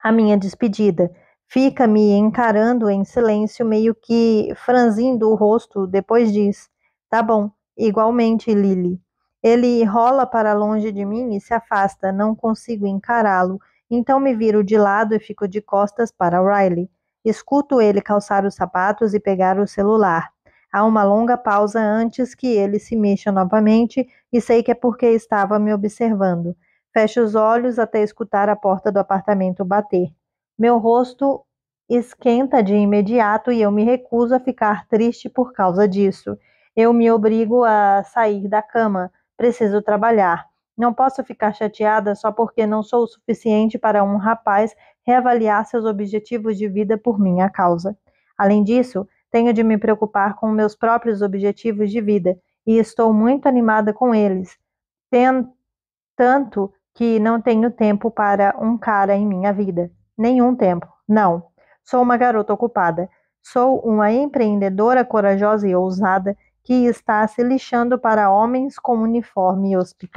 à minha despedida. Fica me encarando em silêncio, meio que franzindo o rosto, depois diz: Tá bom, igualmente, Lily. Ele rola para longe de mim e se afasta, não consigo encará-lo, então me viro de lado e fico de costas para Riley. Escuto ele calçar os sapatos e pegar o celular. Há uma longa pausa antes que ele se mexa novamente e sei que é porque estava me observando. Fecho os olhos até escutar a porta do apartamento bater. Meu rosto esquenta de imediato e eu me recuso a ficar triste por causa disso. Eu me obrigo a sair da cama. Preciso trabalhar. Não posso ficar chateada só porque não sou o suficiente para um rapaz reavaliar seus objetivos de vida por minha causa. Além disso, tenho de me preocupar com meus próprios objetivos de vida e estou muito animada com eles. Tanto que não tenho tempo para um cara em minha vida. Nenhum tempo. Não. Sou uma garota ocupada. Sou uma empreendedora corajosa e ousada que está se lixando para homens com uniforme hospitalar.